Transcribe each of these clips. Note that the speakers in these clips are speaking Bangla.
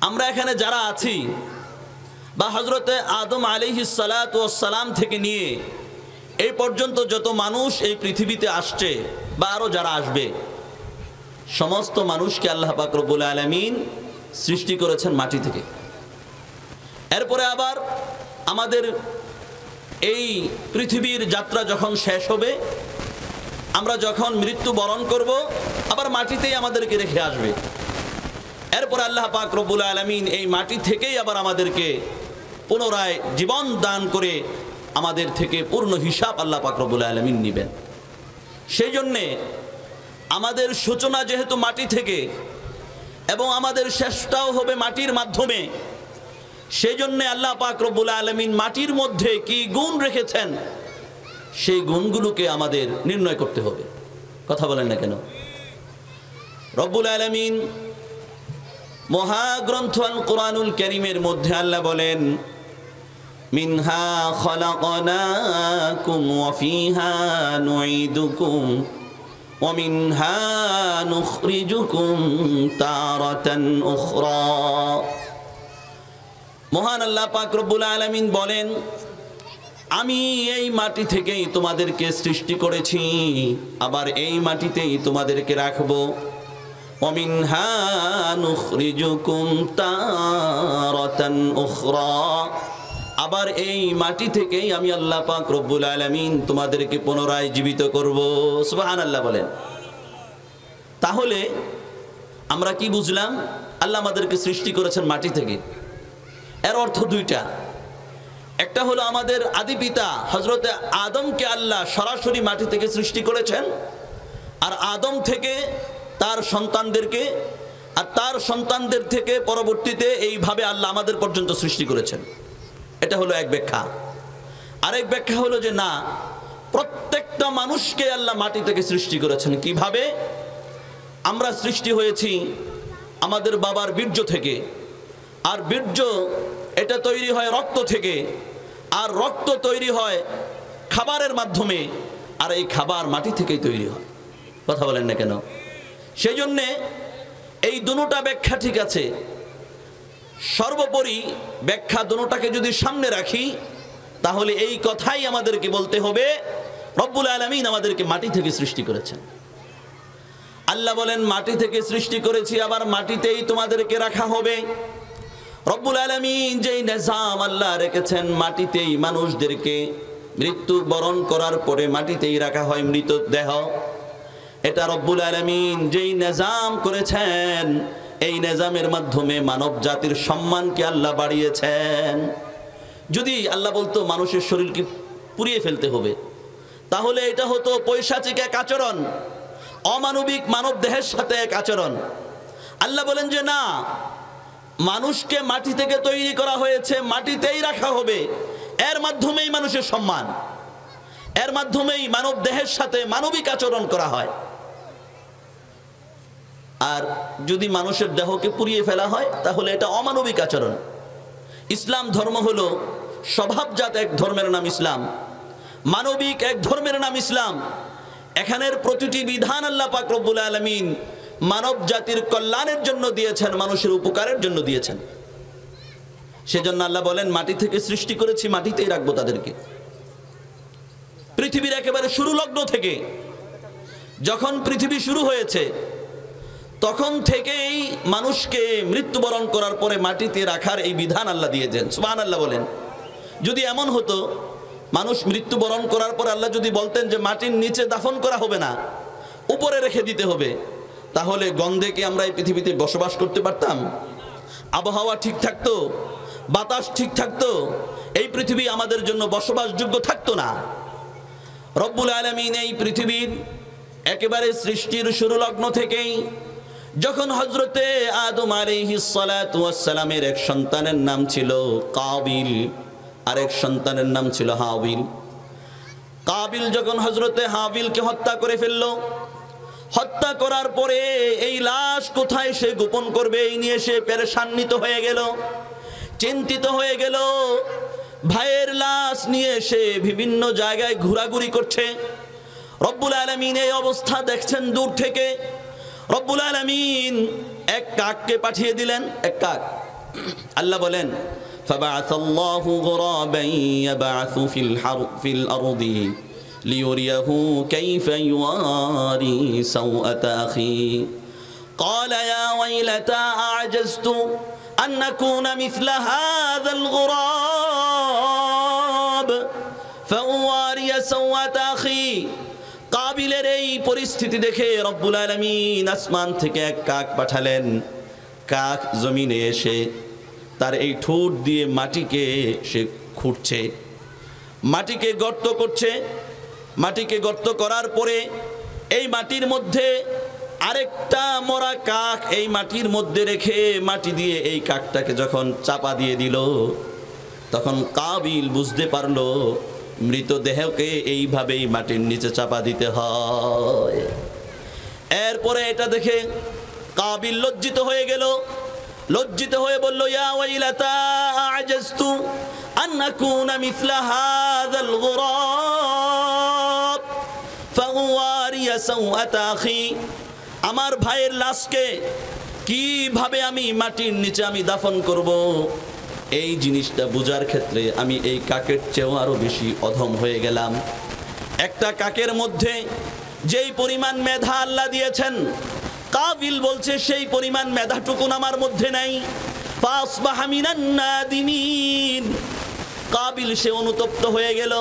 আমরা এখানে যারা আছি বা হযরতে আদম আলাইহিস সালাতু ওয়াস সালাম থেকে নিয়ে এই পর্যন্ত যত মানুষ এই পৃথিবীতে আসছে বা আরো যারা আসবে, সমস্ত মানুষকে আল্লাহ পাক রব্বুল আলামিন সৃষ্টি করেছেন মাটি থেকে। এরপরে আবার আমাদের এই পৃথিবীর যাত্রা যখন শেষ হবে, আমরা যখন মৃত্যু বরণ করব, আবার মাটিতেই আমাদেরকে রেখে আসবে। এরপরে আল্লাহ পাক রব্বুল আলামিন এই মাটি থেকেই আবার আমাদেরকে পুনরায় জীবন দান করে আমাদের থেকে পূর্ণ হিসাব আল্লাহ পাক রব্বুল আলামিন নেবেন। সেই জন্যে আমাদের সূচনা যেহেতু মাটি থেকে এবং আমাদের শেষটাও হবে মাটির মাধ্যমে, সেই জন্যে আল্লাহ পাক রব্বুল আলামিন মাটির মধ্যে কি গুণ রেখেছেন সেই গুণগুলোকে আমাদের নির্ণয় করতে হবে। কথা বলেন না কেন? রব্বুল আলামিন মহাগ্রন্থ আল কোরআনুল কারীমের মধ্যে আল্লাহ বলেন, মিনহা খলাকনাকুম ওয়া ফিহা নুঈদুকুম ওয়া মিনহা নুখরিজুকুম তারাতান উখরা। মহান আল্লাহ পাক রব্বুল আলামিন বলেন, আমি এই মাটি থেকেই তোমাদেরকে সৃষ্টি করেছি, আবার এই মাটিতেই তোমাদেরকে রাখবো। ওয়া মিনহা নুখরিজুকুম তারাতান উখরা, আবার এই মাটি থেকেই আমি আল্লাহ পাক রব্বুল আলামিন তোমাদেরকে পুনরায় জীবিত করব। সুবহানাল্লাহ বলেন। তাহলে আমরা কি বুঝলাম? আল্লাহ আমাদেরকে সৃষ্টি করেছেন মাটি থেকে। এর অর্থ দুইটা। একটা হলো আমাদের আদি পিতা হযরতে আদমকে আল্লাহ সরাসরি মাটি থেকে সৃষ্টি করেছেন, আর আদম থেকে তার সন্তানদেরকে, আর তার সন্তানদের থেকে পরবর্তীতে এইভাবে আল্লাহ আমাদের পর্যন্ত সৃষ্টি করেছেন। এটা হলো এক ব্যাখ্যা। আরেক ব্যাখ্যা হলো যে না, প্রত্যেকটা মানুষকে আল্লাহ মাটি থেকে সৃষ্টি করেছেন। কিভাবে? আমরা সৃষ্টি হয়েছি আমাদের বাবার বীর্য থেকে, আর বীর্য এটা তৈরি হয় রক্ত থেকে, আর রক্ত তৈরি হয় খাবারের মাধ্যমে, আর এই খাবার মাটি থেকেই তৈরি হয়। কথা বলেন না কেন? সেই জন্যে এই দুটোটা ব্যাখ্যা ঠিক আছে। সর্বোপরি ব্যাখ্যা দুটোটাকে যদি সামনে রাখি, তাহলে এই কথাই আমাদেরকে বলতে হবে, রব্বুল আলামিন আমাদেরকে মাটি থেকে সৃষ্টি করেছেন। আল্লাহ বলেন, মাটি থেকে সৃষ্টি করেছি, আবার মাটিতেই তোমাদেরকে রাখা হবে। রব্বুল আলামিন যেই নিজাম আল্লাহ রেখেছেন, মাটিতেই মানুষদেরকে মৃত্যু বরণ করার পরে মাটিতেই রাখা হয় মৃতদেহ। এটা রব্বুল আলামিন যেই নিজাম করেছেন, এই নিজামের মাধ্যমে মানব জাতির সম্মানকে আল্লাহ বাড়িয়েছেন। যদি আল্লাহ বলতো মানুষের শরীরকে পুড়িয়ে ফেলতে হবে, তাহলে এটা হতো পৈশাচিক এক আচরণ, অমানবিক মানব দেহের সাথে এক আচরণ। আল্লাহ বলেন যে না, মানুষকে মাটি থেকে তৈরি করা হয়েছে, মাটিতেই রাখা হবে। এর মাধ্যমেই মানুষের সম্মান, এর মাধ্যমেই মানব দেহের সাথে মানবিক আচরণ করা হয়। আর যদি মানুষের দেহকে পুড়িয়ে ফেলা হয়, তাহলে এটা অমানবিক আচরণ। ইসলাম ধর্ম হলো স্বভাবজাত এক ধর্মের নাম ইসলাম, মানবিক এক ধর্মের নাম ইসলাম। এখানের প্রতিটি বিধান আল্লাহ পাক রব্বুল আলামিন মানব জাতির কল্যাণের জন্য দিয়েছেন, মানুষের উপকারের জন্য দিয়েছেন। সেজন্য আল্লাহ বলেন, মাটি থেকে সৃষ্টি করেছি, মাটিতেই রাখবো তাদেরকে। পৃথিবীর একেবারে শুরু লগ্ন থেকে, যখন পৃথিবী শুরু হয়েছে, তখন থেকেই মানুষকে মৃত্যুবরণ করার পরে মাটিতে রাখার এই বিধান আল্লাহ দিয়েছেন। সুবহানাল্লাহ বলেন। যদি এমন হতো মানুষ মৃত্যুবরণ করার পর আল্লাহ যদি বলতেন যে মাটির নিচে দাফন করা হবে না, উপরে রেখে দিতে হবে, তাহলে গন্ধে কি আমরা এই পৃথিবীতে বসবাস করতে পারতাম? আবহাওয়া ঠিক থাকতো? বাতাস ঠিক থাকতো? এই পৃথিবী আমাদের জন্য বসবাসযোগ্য থাকতো না। রব্বুল আলামিন এই পৃথিবীর একেবারে সৃষ্টির শুরু লগ্ন থেকেই, যখন হযরতে আদম আলাইহিস সালাতু ওয়াস সালামের এক সন্তানের নাম ছিল কাবিল, আরেক সন্তানের নাম ছিল হাবিল। কাবিল যখন হযরতে হাবিলকে হত্যা করে ফেলল, হত্যা করার পরে এই লাশ কোথায় সে গোপন করবে এই নিয়ে সে পেরেশান্বিত হয়ে গেল, চিন্তিত হয়ে গেল। ভাইয়ের লাশ নিয়ে সে বিভিন্ন জায়গায় ঘোরাঘুরি করছে। রব্বুল আলামিন এই অবস্থা দেখছেন দূর থেকে। রব্বুল আলামিন এক কাককে পাঠিয়ে দিলেন। এক কাক, আল্লাহ বলেন ফাবাআসাল্লাহু গুরাবান ইয়াবআসু ফিল আরদি লিউরিয়াহু কাইফা ইউয়ারি সাওআতা আখি قال يا ويلتى أعجزت أن أكون مثل هذا الغراب فأواري سوءة أخي কাবিলের এই পরিস্থিতি দেখে রব্বুল আলামিন আসমান থেকে এক কাক পাঠালেন। কাক জমিনে এসে তার এই ঠোঁট দিয়ে মাটিকে সে খুঁড়ছে, মাটিকে গর্ত করছে। মাটিকে গর্ত করার পরে এই মাটির মধ্যে আরেকটা মরা কাক এই মাটির মধ্যে রেখে মাটি দিয়ে এই কাকটাকে যখন চাপা দিয়ে দিল, তখন কাবিল বুঝতে পারলো মৃতদেহকে এইভাবেই মাটির নিচে চাপা দিতে হয়। এরপরে এটা দেখে কাবিল লজ্জিত হয়ে গেল, লজ্জিত হয়ে বলল ইয়া ওয়াইলাতা আ'জাজতু আন আকুনা মিছলা হাযাল গুরাব ফাওয়ারিয়া সাওআতা আখি। আমার ভাইয়ের লাশকে কিভাবে আমি মাটির নিচে আমি দাফন করব, এই জিনিসটা বোঝার ক্ষেত্রে আমি এই কাকের চেয়েও আরো বেশি অধম হয়ে গেলাম। একটা কাকের মধ্যে যেই পরিমাণ মেধা আল্লাহ দিয়েছেন, কাবিল বলছে সেই পরিমাণ মেধাটুকুন আমার মধ্যে নাই। ফাসবাহা মিনান নাদিমিন, কাবিল সে অনুতপ্ত হয়ে গেল।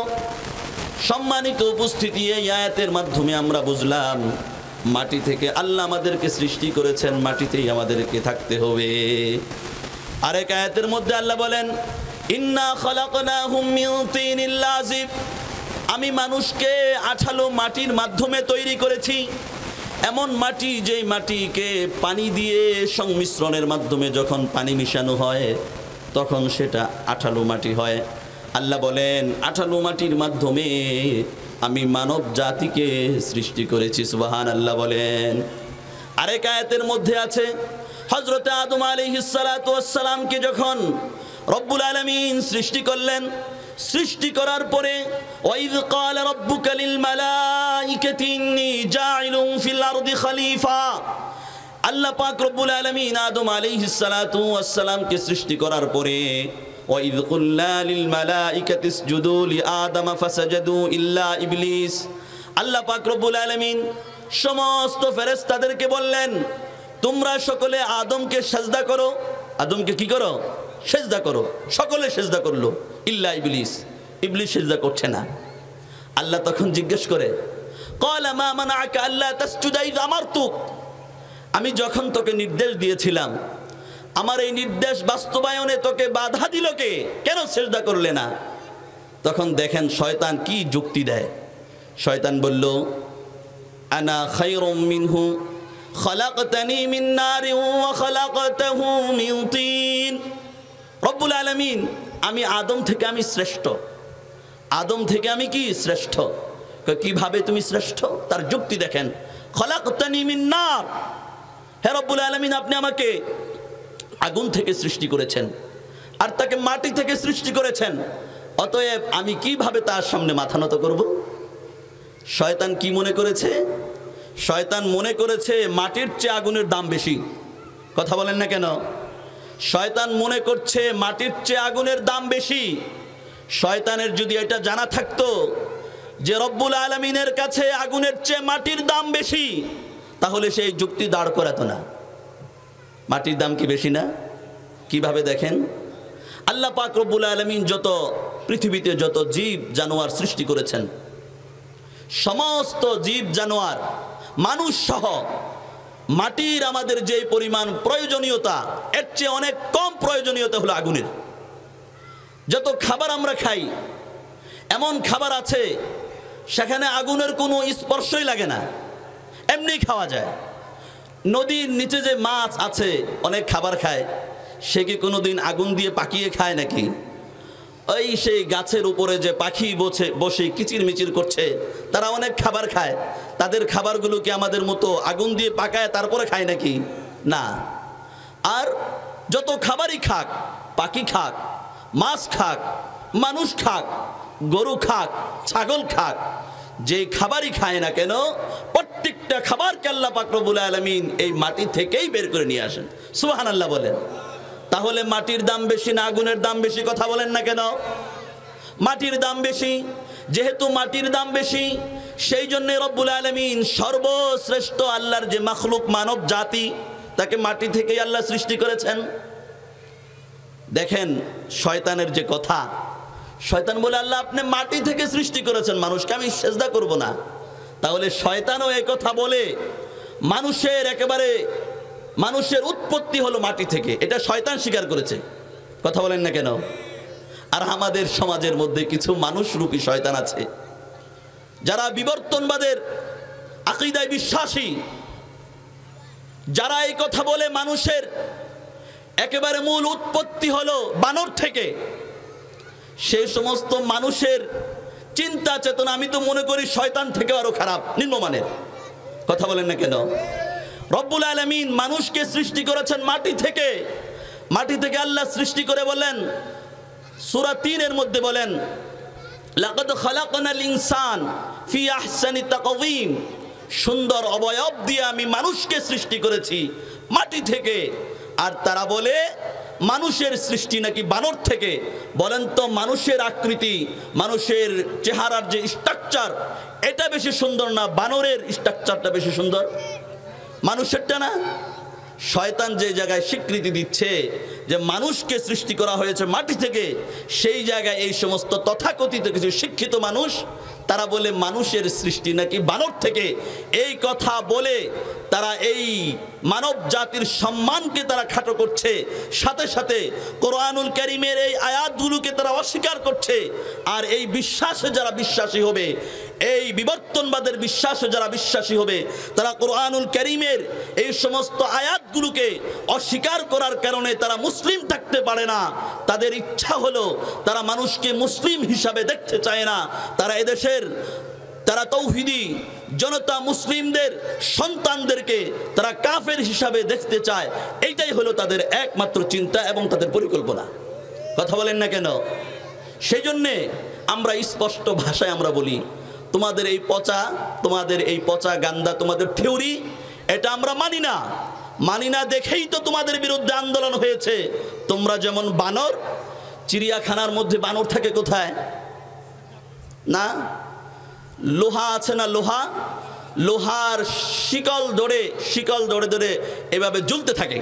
সম্মানিত উপস্থিতি, এই আয়াতের মাধ্যমে আমরা বুঝলাম মাটি থেকে আল্লাহ আমাদেরকে সৃষ্টি করেছেন, মাটিতেই আমাদেরকে থাকতে হবে। আরেক আয়াতের মধ্যে আল্লাহ বলেন ইন্না খালাকনাহুম মিন তিনিল লাযিব, আমি মানুষকে আঠালো মাটির মাধ্যমে তৈরি করেছি। এমন মাটি যেই মাটিকে পানি দিয়ে সংমিশ্রণের মাধ্যমে যখন পানি মিশানো হয় তখন সেটা আঠালো মাটি হয়। আল্লাহ বলেন আঠালো মাটির মাধ্যমে আমি মানব জাতিকে সৃষ্টি করেছি। সুবহানাল্লাহ বলেন। আরেক আয়াতের মধ্যে আছে হযরত আদম আলাইহিস সালাতু ওয়াস সালামকে যখন রব্বুল আলামিন সৃষ্টি করলেন, সৃষ্টি করার পরে ওয়াইয ক্বালা রাব্বুকা লিল মালাইকাতি ইন্নী জাইলুন ফিল আরদি খলিফা, আল্লাহ পাক রব্বুল আলামিন আদম আলাইহিস সালাতু ওয়াস সালামকে সৃষ্টি করার পরে ওয়াইয কুল্লা লিল মালাইকাতি ইসজুদু লিআদম ফাসাজাদু ইল্লা ইবলিস, আল্লাহ পাক রব্বুল আলামিন সমস্ত ফেরেশতাদেরকে বললেন তোমরা সকলে আদমকে সেজদা করো। আদমকে কি করো? সেজদা করো। সকলে সেজদা করলো, ইল্লা ইবলিস, ইবলিস সেজদা করছে না। আল্লাহ তখন জিজ্ঞেস করে ক্বালা মা মানাআকা আল্লা তাসজুদা ইয আমারতুক, আমি যখন তোকে নির্দেশ দিয়েছিলাম আমার এই নির্দেশ বাস্তবায়নে তোকে বাধা দিল কে? কেন সেজদা করলে না? তখন দেখেন শয়তান কি যুক্তি দেয়। শয়তান বলল আনা খায়রুম মিনহু খালাকতানি মিন নারিন ওয়া খালাকতাহু মিন তিন, রব্বুল আলামিন আমি আদম থেকে আমি শ্রেষ্ঠ, আদম থেকে আমি কি শ্রেষ্ঠ। কিভাবে তুমি শ্রেষ্ঠ? তার যুক্তি দেখেন, খালাকতানি মিন নার, হে রব্বুল আলামিন আপনি আমাকে আগুন থেকে সৃষ্টি করেছেন আর তাকে মাটি থেকে সৃষ্টি করেছেন, অতএব আমি কিভাবে তার সামনে মাথা নত করব? শয়তান কি মনে করেছে? শয়তান মনে করেছে মাটির চেয়ে আগুনের দাম বেশি। কথা বলেন না কেন? শয়তান মনে করছে মাটির চেয়ে আগুনের দাম বেশি। শয়তানের যদি এটা জানা থাকতো যে রব্বুল আলামিনের কাছে আগুনের চেয়ে মাটির দাম বেশি, তাহলে সেই যুক্তি দাঁড় করাতো না। মাটির দাম কি বেশি না? কিভাবে দেখেন, আল্লাহ পাক রব্বুল আলামিন যত পৃথিবীতে যত জীব জানোয়ার সৃষ্টি করেছেন, সমস্ত জীব জানোয়ার মানুষ সহ মাটির আমাদের যে পরিমাণ প্রয়োজনীয়তা এর চেয়ে অনেক কম প্রয়োজনীয়তা হলো আগুনের। যত খাবার আমরা খাই, এমন খাবার আছে সেখানে আগুনের কোনো স্পর্শই লাগে না, এমনি খাওয়া যায়। নদীর নিচে যে মাছ আছে অনেক খাবার খায়, সে কি কোনোদিন আগুন দিয়ে পাকিয়ে খায় নাকি? ওই সেই গাছের উপরে যে পাখি বসে কিচির মিচির করছে, তারা অনেক খাবার খায়, তাদের খাবারগুলো কি আমাদের মতো আগুন দিয়ে পাকায় তারপরে খায় নাকি? না। আর যত খাবারই খাক, পাখি খাক, মাছ খাক, মানুষ খাক, গরু খাক, ছাগল খাক, যে খাবারই খায় না কেন প্রত্যেকটা খাবারকে আল্লাহ পাক রব্বুল আলামিন এই মাটি থেকেই বের করে নিয়ে আসেন। সুবহানাল্লাহ বলেন। তাহলে মাটির দাম বেশি না আগুনের দাম বেশি? কথা বলেন না কেন? মাটির দাম বেশি। যেহেতু মাটির দাম বেশি, সেই জন্য রব্বুল আলামিন সর্বশ্রেষ্ঠ আল্লাহর যে মাখলুক মানব জাতি, তাকে মাটি থেকেই আল্লাহ সৃষ্টি করেছেন। দেখেন শয়তানের যে কথা, শয়তান বলে আল্লাহ আপনি মাটি থেকে সৃষ্টি করেছেন মানুষকে, আমি সেজদা করব না। তাহলে শয়তানও এই কথা বলে মানুষের একেবারে মানুষের উৎপত্তি হলো মাটি থেকে, এটা শয়তান স্বীকার করেছে। কথা বলেন না কেন? আর আমাদের সমাজের মধ্যে কিছু মানুষরূপী শয়তান আছে যারা বিবর্তনবাদের আকীদায় বিশ্বাসী, যারা এই কথা বলে মানুষের একেবারে মূল উৎপত্তি হলো বানর থেকে। সেই সমস্ত মানুষের চিন্তা চেতনা আমি তো মনে করি শয়তান থেকে আরো খারাপ, নিম্নমানের। কথা বলেন না কেন? রব্বুল আলামিন মানুষকে সৃষ্টি করেছেন মাটি থেকে। মাটি থেকে আল্লাহ সৃষ্টি করে বলেন সূরা ৩ এর মধ্যে বলেন, লাকাদ খালাকনাল ইনসান ফি আহসানি তাকওয়িম, সুন্দর অবয়ব দিয়ে আমি মানুষকে সৃষ্টি করেছি মাটি থেকে। আর তারা বলে মানুষের সৃষ্টি নাকি বানর থেকে। বলেন তো মানুষের আকৃতি, মানুষের চেহারার যে স্ট্রাকচার, এটা বেশি সুন্দর না বানরের স্ট্রাকচারটা বেশি সুন্দর? মানুষেরটা না? শয়তান যে জায়গায় স্বীকৃতি দিচ্ছে যে মানুষকে সৃষ্টি করা হয়েছে মাটি থেকে, সেই জায়গায় এই সমস্ত তথাকথিত কিছু শিক্ষিত মানুষ তারা বলে মানুষের সৃষ্টি নাকি বানর থেকে। এই কথা বলে তারা এই মানব জাতির সম্মানকে তারা খাটো করছে, সাথে সাথে কোরআনুল কারীমের এই আয়াতগুলোকে তারা অস্বীকার করছে। আর এই বিশ্বাসে যারা বিশ্বাসী হবে, এই বিবর্তনবাদের বিশ্বাসে যারা বিশ্বাসী হবে, তারা কোরআনুল কারীমের এই সমস্ত আয়াতগুলোকে অস্বীকার করার কারণে তারা মুসলিম থাকতে পারে না। তাদের ইচ্ছা হলো তারা মানুষকে মুসলিম হিসাবে দেখতে চায় না, তারা এদেশের তারা তৌহিদি জনতা মুসলিমদের সন্তানদেরকে তারা কাফের হিসাবে দেখতে চায়। এইটাই হলো তাদের একমাত্র চিন্তা এবং তাদের পরিকল্পনা। কথা বলেন না কেন? সেই জন্যে আমরা স্পষ্ট ভাষায় আমরা বলি, তোমাদের এই পচা গান্দা তোমাদের থিওরি, এটা আমরা মানি না। মানি না দেখেই তো তোমাদের বিরুদ্ধে আন্দোলন হয়েছে। তোমরা যেমন বানর, চিড়িয়াখানার মধ্যে বানর থাকে কোথায়? না, লোহা আছে না, লোহার শিকল ধরে ধরে এভাবে ঝুলতে থাকে।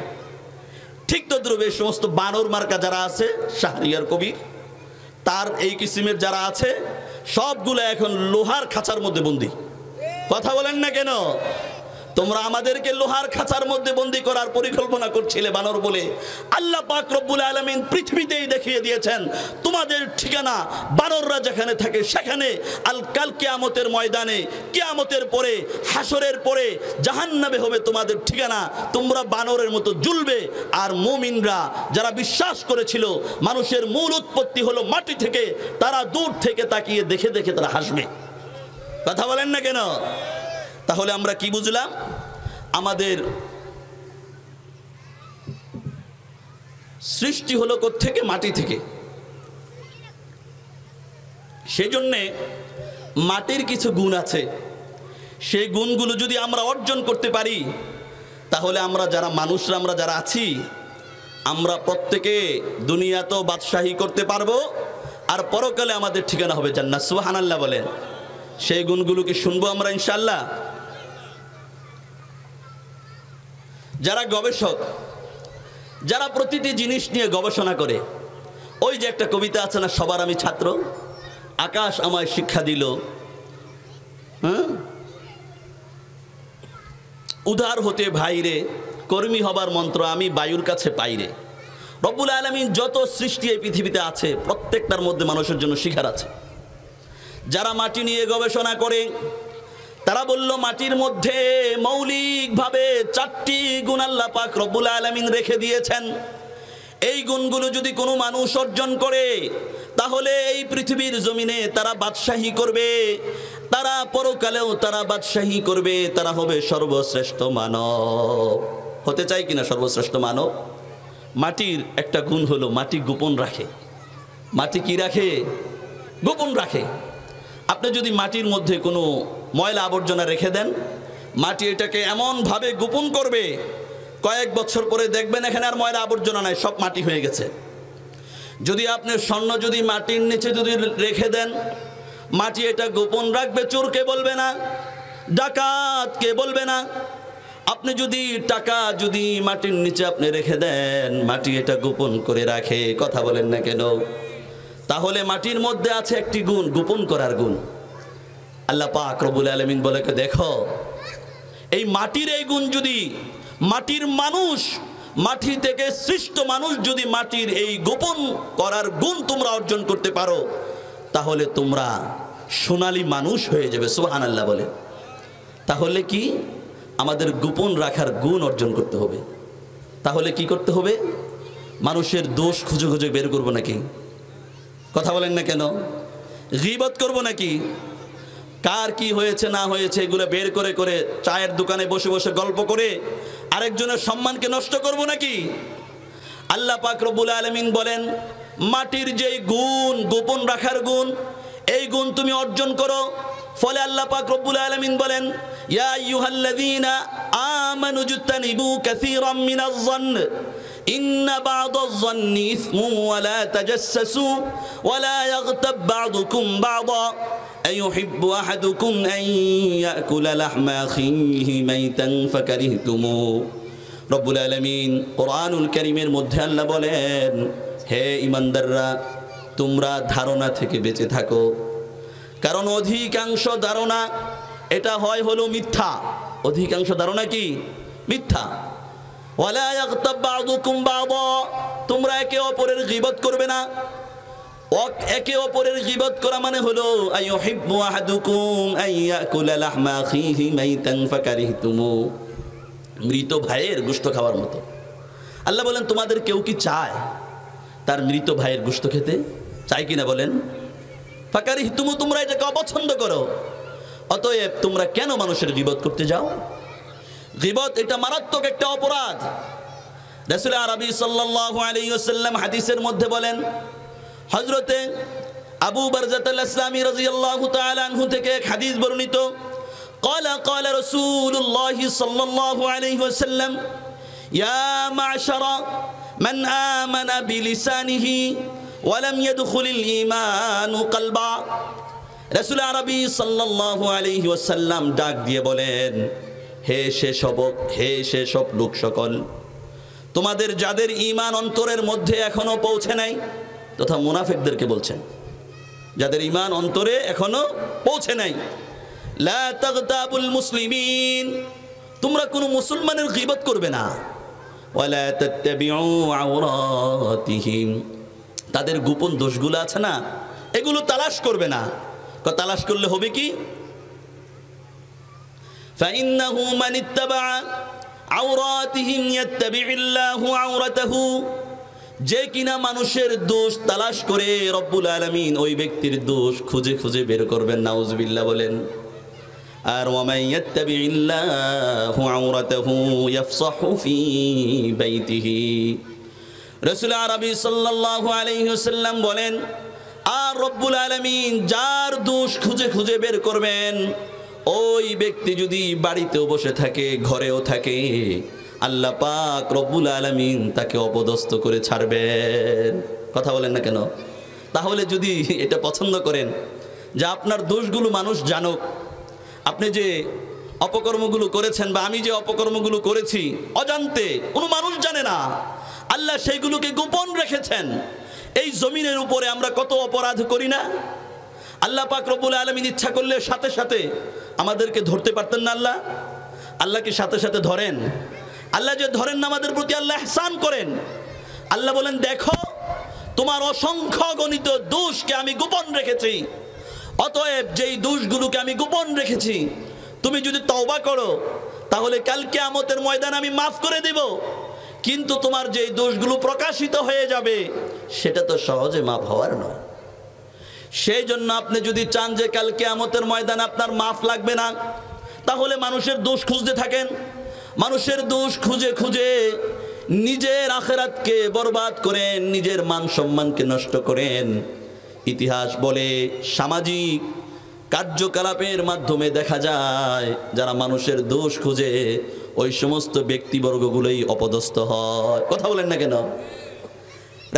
ঠিক তদ্রূপ এই সমস্ত বানর মার্কা যারা আছে, শাহরিয়ার কবির তার এই কিসিমের যারা আছে, সবগুলো এখন লোহার খাঁচার মধ্যে বন্দী। কথা বলেন না কেন? তোমরা আমাদেরকে লোহার খাঁচার মধ্যে বন্দী করার পরিকল্পনা করছিলে বানর বলে। আল্লাহ পাক রব্বুল আলামিন পৃথিবীতেই দেখিয়ে দিয়েছেন তোমাদের ঠিকানা বানররা যেখানে থাকে সেখানে। কাল কিয়ামতের ময়দানে, কিয়ামতের পরে, হাসরের পরে জাহান্নামে হবে তোমাদের ঠিকানা। তোমরা বানরের মতো জ্বলবে। আর মুমিনরা যারা বিশ্বাস করেছিল মানুষের মূল উৎপত্তি হলো মাটি থেকে, তারা দূর থেকে তাকিয়ে দেখে দেখে তারা হাসবে। কথা বলেন না কেন? তাহলে আমরা কি বুঝলাম? আমাদের সৃষ্টি হলো কোত্থেকে? মাটি থেকে। সেই জন্যে মাটির কিছু গুণ আছে, সেই গুণগুলো যদি আমরা অর্জন করতে পারি, তাহলে আমরা যারা মানুষরা, আমরা যারা আছি, আমরা প্রত্যেকে দুনিয়াতেও বাদশাহী করতে পারবো, আর পরকালে আমাদের ঠিকানা হবে জান্নাত। সুবহানাল্লাহ বলেন। সেই গুণগুলোকে শুনবো আমরা ইনশাআল্লাহ। যারা গবেষক, যারা প্রতিটি জিনিস নিয়ে গবেষণা করে, ওই যে একটা কবিতা আছে না, সবার আমি ছাত্র, আকাশ আমায় শিক্ষা দিল, উদার হতে ভাইরে, কর্মী হবার মন্ত্র আমি বায়ুর কাছে পাইরে। রব্বুল আলামিন যত সৃষ্টি এই পৃথিবীতে আছে, প্রত্যেকটার মধ্যে মানুষের জন্য শিখার আছে। যারা মাটি নিয়ে গবেষণা করে, তারা বলল মাটির মধ্যে মৌলিকভাবে 4টি গুণ আল্লাহ পাক রব্বুল আলামিন রেখে দিয়েছেন। এই গুণগুলো যদি কোনো মানুষ অর্জন করে, তাহলে এই পৃথিবীর জমিনে তারা বাদশাহী করবে, তারা পরকালেও তারা বাদশাহী করবে, তারা হবে সর্বশ্রেষ্ঠ মানব। হতে চাই কিনা সর্বশ্রেষ্ঠ মানব? মাটির একটা গুণ হলো মাটি গোপন রাখে। মাটি কি রাখে? গোপন রাখে। আপনি যদি মাটির মধ্যে কোনো ময়লা আবর্জনা রেখে দেন, মাটি এটাকে এমনভাবে গোপন করবে কয়েক বছর পরে দেখবেন এখানে আর ময়লা আবর্জনা নাই, সব মাটি হয়ে গেছে। যদি আপনি স্বর্ণ যদি মাটির নিচে যদি রেখে দেন, মাটি এটা গোপন রাখবে, চোরকে বলবে না, ডাকাতকে বলবে না। আপনি যদি টাকা যদি মাটির নিচে আপনি রেখে দেন, মাটি এটা গোপন করে রাখে, কথা বলেন না কেন? তাহলে মাটির মধ্যে আছে একটি গুণ, গোপন করার গুণ। আল্লাহ পাক রব্বুল আলামিন বলে, দেখো এই মাটির এই গুণ যদি মাটির মানুষ, মাটি থেকে সৃষ্ট মানুষ যদি মাটির এই গোপন করার গুণ তোমরা অর্জন করতে পারো, তাহলে তোমরা সোনালী মানুষ হয়ে যাবে। সুবহানাল্লাহ বলে। তাহলে কি আমাদের গোপন রাখার গুণ অর্জন করতে হবে। তাহলে কি করতে হবে? মানুষের দোষ খুঁজে খুঁজে বের করবো নাকি? কথা বলেন না কেন? গীবত করব নাকি? কার কি হয়েছে না হয়েছে এগুলো বের করে করে চায়ের দোকানে বসে বসে গল্প করে আরেকজনের সম্মানকে নষ্ট করব নাকি? আল্লাহ পাক রব্বুল আলামিন বলেন, মাটির যেই গুণ, গোপন রাখার গুণ, এই গুণ তুমি অর্জন করো। ফলে আল্লাহ পাক রব্বুল আলামিন বলেন, ইয়া আইয়ুহাল্লাযীনা আমানু জুতানিবু কাসীরাম মিনাজ যন্ন ইন্না বা'দাজ যন্নি ইসমুন ওয়া লা তাজাসসু ওয়া লা ইয়াগতাব বা'দুকুম বা'দা আইয়ুহিব্বু আহাদুকুম আন ইয়াকুলা লাহমা আখিহি মাইতান ফাকারিহতুমু। রব্বুল আলামিন কোরআনুল কারীমের মধ্যে আল্লাহ বলেন, হে ঈমানদাররা, তোমরা ধারণা থেকে বেঁচে থাকো, কারণ অধিকাংশ ধারণা এটা হয় হলো মিথ্যা। অধিকাংশ ধারণা কি? মিথ্যা। ওয়ালা ইয়াগতাব বা'দুকুম বা'দা, তোমরা একে অপরের গীবত করবে না। একে অপরের গীবত করা মানে হলো আইয়ুহিব্বু আহাদুকুম আন ইয়াকুলা লাহমা আখিহি মাইতান ফাকারিহতুমু, মৃত ভাইয়ের গোশত খাওয়ার মতো। আল্লাহ বলেন, তোমাদের কেউ কি চায় তার মৃত ভাইয়ের গোশত খেতে? চাই কিনা বলেন? ফাকারিহতুমু, তোমরা এটাকে অপছন্দ করো। অতএব তোমরা কেন মানুষের গীবত করতে যাও? গীবত এটা মারাত্মক একটা অপরাধ। রাসূল আরবি সাল্লাল্লাহু আলাইহি ওয়াসাল্লাম হাদিসের মধ্যে বলেন, হযরতে আবু বারজাত আল-আসলামী রাদিয়াল্লাহু তাআলা আনহু থেকে এক হাদিস বর্ণিত, ক্বালা ক্বালা রাসূলুল্লাহি সাল্লাল্লাহু আলাইহি ওয়াসাল্লাম, ইয়া মা'শারা মান আমানা বিলিসানিহি ওয়া লাম ইয়াদখুলিল ঈমানু কলবা। রাসূল আরবি সাল্লাল্লাহু আলাইহি ওয়াসাল্লাম ডাক দিয়ে বলেন, হে সেসব লোক সকল, তোমাদের যাদের ঈমান অন্তরের মধ্যে এখনো পৌঁছে নাই, তথা মুনাফিকদেরকে বলছেন, যাদের ঈমান অন্তরে এখনো পৌঁছে নাই, লা তাগতাবুল মুসলিমিন, তোমরা কোনো মুসলমানের গীবত করবে না। ওয়ালা তাত্তাবিউ আওরাতিহিম, তাদের গোপন দোষগুলো আছে না, এগুলো তালাশ করবে না। তালাশ করলে হবে কি? ফাইন্নাহু মান ইত্তাবা আওরাতিহিম ইয়াত্তাবিউল্লাহু আওরাতাহু, যে কিনা মানুষের দোষ তালাশ করে রব্বুল আলামিন ওই ব্যক্তির দোষ খুঁজে খুঁজে বের করবেন। নাউজুবিল্লাহ বলেন। আর ওয়ামান ইয়াত্তাবিউল্লাহু আওরাতাহু ইয়াফসাহু ফি বাইতিহি, রাসূল আরবি সাল্লাল্লাহু আলাইহি ওয়াসাল্লাম বলেন, আর রব্বুল আলামিন যার দোষ খুঁজে খুঁজে বের করবেন, ওই ব্যক্তি যদি বাড়িতেও বসে থাকে, ঘরেও থাকে, আল্লাহ পাক রব্বুল আলামিন তাকে অপদস্থ করে ছাড়বেন। কথা বলেন না কেন? তাহলে যদি এটা পছন্দ করেন যে আপনার দোষগুলো মানুষ জানুক, আপনি যে অপকর্মগুলো করেছেন বা আমি যে অপকর্মগুলো করেছি অজান্তে কোনো মানুষ জানে না, আল্লাহ সেইগুলোকে গোপন রেখেছেন। এই জমিনের উপরে আমরা কত অপরাধ করি না? আল্লাহ পাক রব্বুল আলামিন ইচ্ছা করলে সাথে সাথে আমাদেরকে ধরতে পারতেন না। আল্লাহ কি সাথে সাথে ধরেন? আল্লাহ যে ধরেন না, আমাদের প্রতি আল্লাহ ইহসান করেন। আল্লাহ বলেন, দেখো তোমার অসংখ্য গণিত দোষকে আমি গোপন রেখেছি, অতএব যেই দোষগুলোকে আমি গোপন রেখেছি তুমি যদি তওবা করো তাহলে কাল কিয়ামতের ময়দানে আমি মাফ করে দেব। কিন্তু তোমার যেই দোষগুলো প্রকাশিত হয়ে যাবে সেটা তো সহজে মাফ হওয়ার নয়। সেই জন্য আপনি যদি চান যে কাল কিয়ামতের ময়দানে আপনার মাফ লাগবে না, তাহলে মানুষের দোষ খুঁজতে থাকেন। মানুষের দোষ খুঁজে খুঁজে নিজের আখিরাতকে বরবাদ করেন, নিজের মান সম্মানকে নষ্ট করেন। ইতিহাস বলে সামাজিক কার্যকলাপের মাধ্যমে দেখা যায় যারা মানুষের দোষ খুঁজে ওই সমস্ত ব্যক্তিবর্গগুলোই অপদস্থ হয়। কথা বলেন না কেন?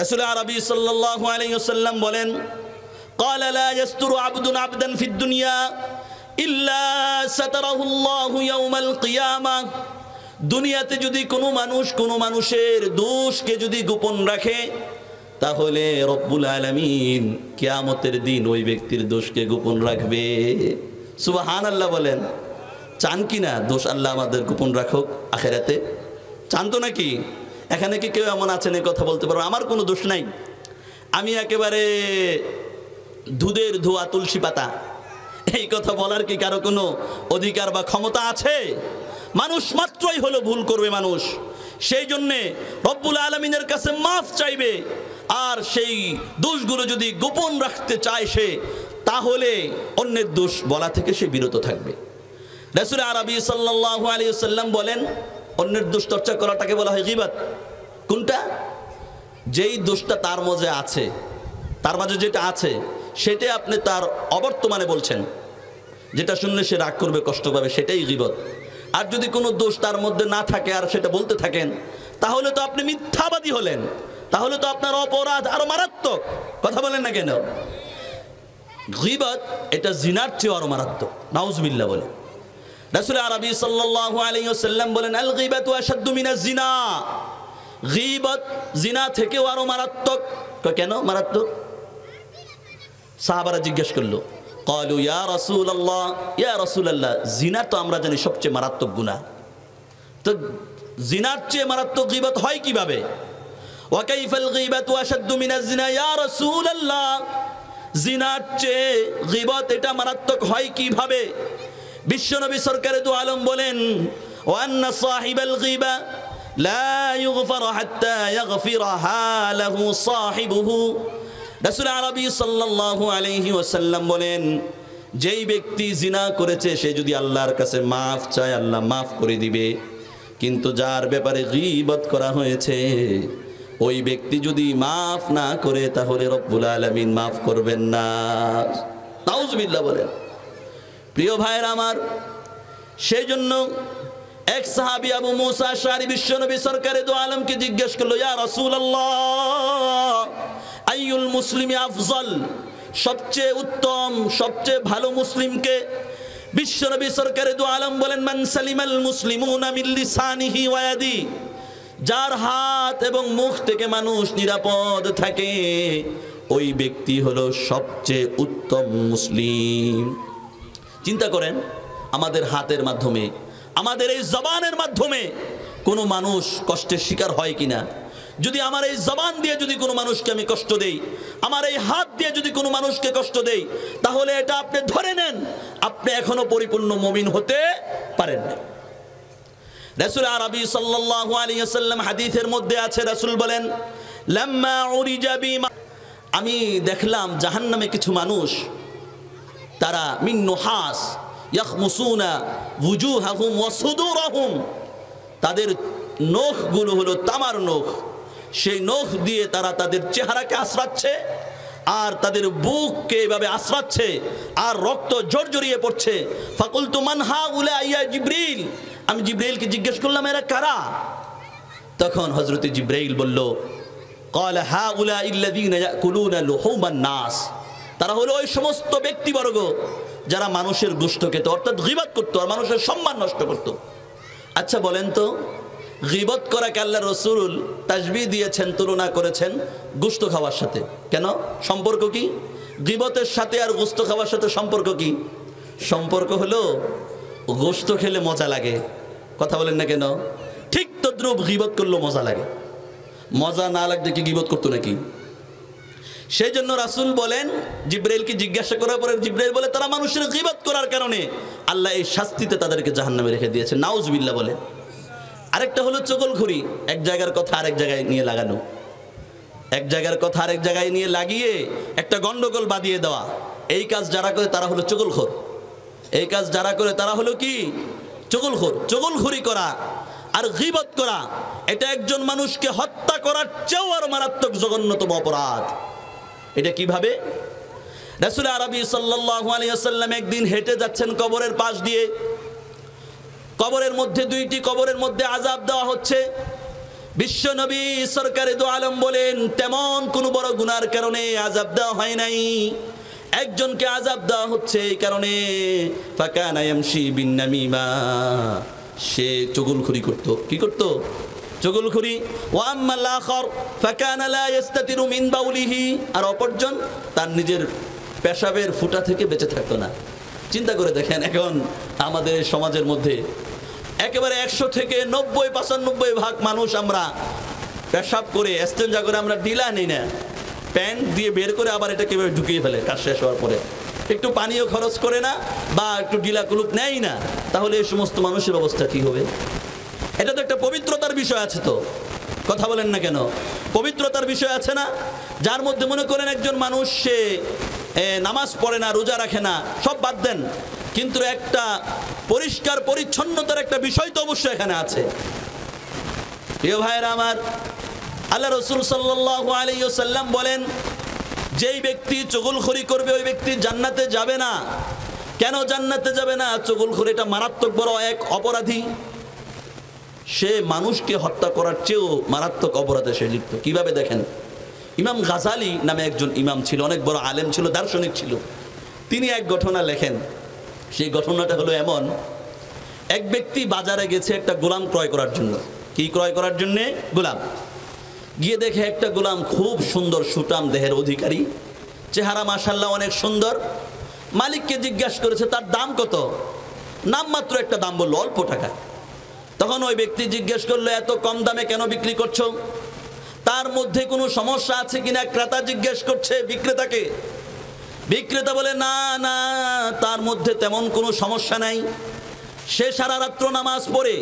রাসূল আরবি সাল্লাল্লাহু আলাইহি ওয়াসাল্লাম বলেন, قال لا يستر عبد عبدا في الدنيا إلا ستره الله يوم القيامة। দুনিয়াতে যদি কোনো মানুষ কোনো মানুষের দোষকে যদি গোপন রাখে, তাহলে রব্বুল আলামিন কিয়ামতের দিন ওই ব্যক্তির দোষকে গোপন রাখবে। সুবহানাল্লাহ বলেন। চান কি না দোষ আল্লাহ আমাদের গোপন রাখুক আখিরাতে? চান তো নাকি? এখানে কি কেউ এমন আছেন এই কথা বলতে পারো আমার কোনো দোষ নাই, আমি একেবারে দুধের ধোয়া তুলসী পাতা? এই কথা বলার কি কারো কোনো অধিকার বা ক্ষমতা আছে? মানুষ মাত্রই হলো ভুল করবে মানুষ, সেই জন্যে রব্বুল আলামিনের কাছে মাফ চাইবে। আর সেই দোষগুলো যদি গোপন রাখতে চায় সে, তাহলে অন্যের দোষ বলা থেকে সে বিরত থাকবে। রাসূল আরবি সাল্লাল্লাহু আলাইহি ওয়াসাল্লাম বলেন, অন্যের দোষ চর্চা করাটাকে বলা হয় গীবত। কোনটা? যেই দোষটা তার মাঝে আছে, তার মাঝে যেটা আছে সেটাই আপনি তার অবর্তমানে বলছেন, যেটা শুনলে সে রাগ করবে, কষ্ট পাবে, সেটাই গীবত। আর যদি কোনো দোষ তার মধ্যে না থাকে আর সেটা বলতে থাকেন, তাহলে তো আপনি মিথ্যাবাদী হলেন, তাহলে তো আপনার অপরাধ আরো মারাত্মক। কথা বলেন না কেন? গীবত এটা জিনার চেয়ে আরো মারাত্মক। নাউজুবিল্লাহ বলে। রাসূল আরবি সাল্লাল্লাহু আলাইহি ওয়াসাল্লাম বলেন, আল গীবাতু আশাদ্দু মিনাজ জিনা। গীবত জিনা থেকেও আরো মারাত্মক। কেন মারাত্মক? সাহাবারা জিজ্ঞেস করলো, ক্বালু ইয়া রাসূলুল্লাহ, ইয়া রাসূলুল্লাহ, জিনা তো আমরা জানি সবচেয়ে মারাত্মক গুনাহ, তো জিনার চেয়ে মারাত্মক গীবত হয় কিভাবে? ওয়া কাইফাল গীবাতু আশাদ্দু মিনাজ জিনা ইয়া রাসূলুল্লাহ, জিনার চেয়ে গীবত এটা মারাত্মক হয় কিভাবে? বিশ্বনবী সরকারে দু আলম বলেন, ওয়া আন্না সাহিবাল গীবা লা ইউগফার হাত্তা ইয়াগফিরাহা লাহু সাহিবুহু। রাসূল আরবি সাল্লাল্লাহু আলাইহি ওয়াসাল্লাম বলেন, যেই ব্যক্তি জিনা করেছে সে যদি আল্লাহর কাছে মাফ চায়, আল্লাহ মাফ করে দিবে। কিন্তু যার ব্যাপারে গীবত করা হয়েছে, ওই ব্যক্তি যদি মাফ না করে, তাহলে রব্বুল আলামিন মাফ করবেন না। নাউজুবিল্লাহ বলেন। প্রিয় ভাইরা আমার, সেই জন্য এক সাহাবী আবু মুসা আশআরী বিশ্বনবী সরকারে দু আলমকে জিজ্ঞেস করলো, ইয়া রাসূলুল্লাহ, আইয়ুল মুসলিমি আফজল, সবচেয়ে উত্তম সবচেয়ে ভালো মুসলিমকে? বিশ্বনবী সরকারে দু আলম বলেন, মান সালিমাল মুসলিমুনা মিন লিসানিহি ওয়া ইয়াদি, যার হাত এবং মুখ থেকে মানুষ নিরাপদ থাকে, ওই ব্যক্তি হলো সবচেয়ে উত্তম মুসলিম। চিন্তা করেন, আমাদের হাতের মাধ্যমে, আমাদের এই জবানের মাধ্যমে কোনো মানুষ কষ্টের শিকার হয় কিনা? যদি আমার এই জবান দিয়ে যদি কোনো মানুষকে আমি কষ্ট দেই, আমার এই হাত দিয়ে যদি কোনো মানুষকে কষ্ট দেই, তাহলে এটা আপনি ধরে নেন আপনি এখনো পরিপূর্ণ মুমিন হতে পারেন না। রাসূল আরবি সাল্লাল্লাহু আলাইহি ওয়াসাল্লাম হাদিসের মধ্যে আছে, রাসূল বলেন, লাম্মা উরিজা বিমা, আমি দেখলাম জাহান্নামে কিছু মানুষ, তারা মিন নুহাস ইয়াখমুসুনা ওয়ুজুহাহুম ওয়া সুদুরহুম, তাদের নখগুলো হলো তামার নখ, সেই নখ দিয়ে তারা তাদের চেহারাকে আশ্রাচ্ছে আর তাদের বুককে এভাবে আশ্রাচ্ছে আর রক্ত জড়জড়িয়ে পড়ছে। ফাকুলতু মান হাউলা ইয়া জিবরিল, আমি জিবরাইলকে জিজ্ঞেস করলাম এরা কারা? তখন হযরত জিবরাইল বলল, ক্বালা হাউলা আল্লাযীনা ইয়াকুলুনা লুহুমান নাস, তারা হলো ওই সমস্ত ব্যক্তিবর্গ যারা মানুষের গোশত খেত, অর্থাৎ গীবত করত আর মানুষের সম্মান নষ্ট করত। আচ্ছা বলেন তো, গীবত করাকে আল্লাহ রাসূল তাসবিহ দিয়েছেন, তুলনা করেছেন গোশত খাওয়ার সাথে। কেন? সম্পর্ক কি? গীবতের সাথে আর গোশত খাওয়ার সাথে সম্পর্ক কি? সম্পর্ক হলো গোশত খেলে মজা লাগে। কথা বলেন না কেন? ঠিক তদ্রূপ গীবত করলেও মজা লাগে। মজা না লাগলে কি গীবত করতো নাকি? সেই জন্য রাসূল বলেন, জিবরাইলকে জিজ্ঞাসা করার পরে জিবরাইল বলে, তারা মানুষের গীবত করার কারণে আল্লাহ এই শাস্তিতে তাদেরকে জাহান্নামে রেখে দিয়েছে। নাউজুবিল্লাহ বলে। আরেকটা হলো চগলখড়ি, এক জায়গার কথা আরেক জায়গায় নিয়ে লাগানো, এক জায়গার কথা আরেক জায়গায় নিয়ে লাগিয়ে একটা গন্ডগোল বাঁধিয়ে দেওয়া। এই কাজ যারা করে তারা হলো চগলখোর। এই কাজ যারা করে তারা হলো কি? চগলখোর। চগলখড়ি করা আর গীবত করা, এটা একজন মানুষকে হত্যা করার চেয়েও আরো মারাত্মক জঘন্যতম অপরাধ। এটা কিভাবে? রাসূল আরবি সাল্লাল্লাহু আলাইহি ওয়াসাল্লাম একদিন হেঁটে যাচ্ছেন কবরের পাশ দিয়ে। কবরের মধ্যে, দুইটি কবরের মধ্যে আযাব দেওয়া হচ্ছে। বিশ্ব নবী সরকারে দো আলম বলেন, তেমন কোনো বড় গুনার কারণে আযাব দেওয়া হয় নাই, একজনকে আযাব দেওয়া হচ্ছে এই কারণে, ফাকানা ইয়ামশি বিন নামিমা, সে চুগলখড়ি করত। কি করত? চুগলখড়ি। ওয়া আম্মাল আখার ফাকানা লা ইস্তাতিরু মিন বাউলিহি, আর অপরজন তার নিজের পেশাবের ফুটা থেকে বেঁচে থাকতো না। চিন্তা করে দেখেন, এখন আমাদের সমাজের মধ্যে একেবারে 100 থেকে 90-95 ভাগ মানুষ আমরা পেশাব করে, এস্তেঞ্জা করে আমরা ঢিলা নেই না, প্যান্ট দিয়ে বের করে আবার এটা কিভাবে ঢুকিয়ে ফেলে কাজ শেষ হওয়ার পরে, একটু পানিও খরচ করে না বা একটু ঢিলা কুলুপ নেয় না, তাহলে এই সমস্ত মানুষের অবস্থা কি হবে? এটা তো একটা পবিত্রতার বিষয় আছে, তো কথা বলেন না কেন? পবিত্রতার বিষয় আছে না? যার মধ্যে মনে করেন একজন মানুষ সে নামাজ পড়ে না, রোজা রাখে না, সব বাদ দেন, কিন্তু একটা পরিষ্কার পরিচ্ছন্নতার একটা বিষয় তো অবশ্যই এখানে আছে। প্রিয় ভাইয়েরা আমার, আল্লাহ রাসূল সাল্লাল্লাহু আলাইহি ওয়াসাল্লাম বলেন, যেই ব্যক্তি চুগলখড়ি করবে ওই ব্যক্তি জান্নাতে যাবে না। কেন জান্নাতে যাবে না? চুগলখড়ি এটা মারাত্মক বড় এক অপরাধী, সে মানুষকে হত্যা করার চেয়েও মারাত্মক অপরাধে সে লিপ্ত। কিভাবে দেখেন, ইমাম গাজালি নামে একজন ইমাম ছিল, অনেক বড় আলেম ছিল, দার্শনিক ছিল। তিনি এক ঘটনা লেখেন। সেই ঘটনাটা হলো এমন, এক ব্যক্তি বাজারে গেছে একটা গোলাম ক্রয় করার জন্য। কি ক্রয় করার জন্যে? গোলাম। গিয়ে দেখে একটা গোলাম খুব সুন্দর সুঠাম দেহের অধিকারী, চেহারা মাশাআল্লাহ অনেক সুন্দর। মালিককে জিজ্ঞাসা করেছে তার দাম কত। নামমাত্র একটা দাম বললো, অল্প টাকা। তখন ওই ব্যক্তি জিজ্ঞেস করলো, এত কম দামে কেন বিক্রি করছো? তার মধ্যে কোনো সমস্যা আছে কিনা ক্রেতা জিজ্ঞেস করছে বিক্রেতাকে। বিক্রেতা বলে, না না, তার মধ্যে তেমন কোনো সমস্যা নাই। সে সারা রাত্র নামাজ পড়ে,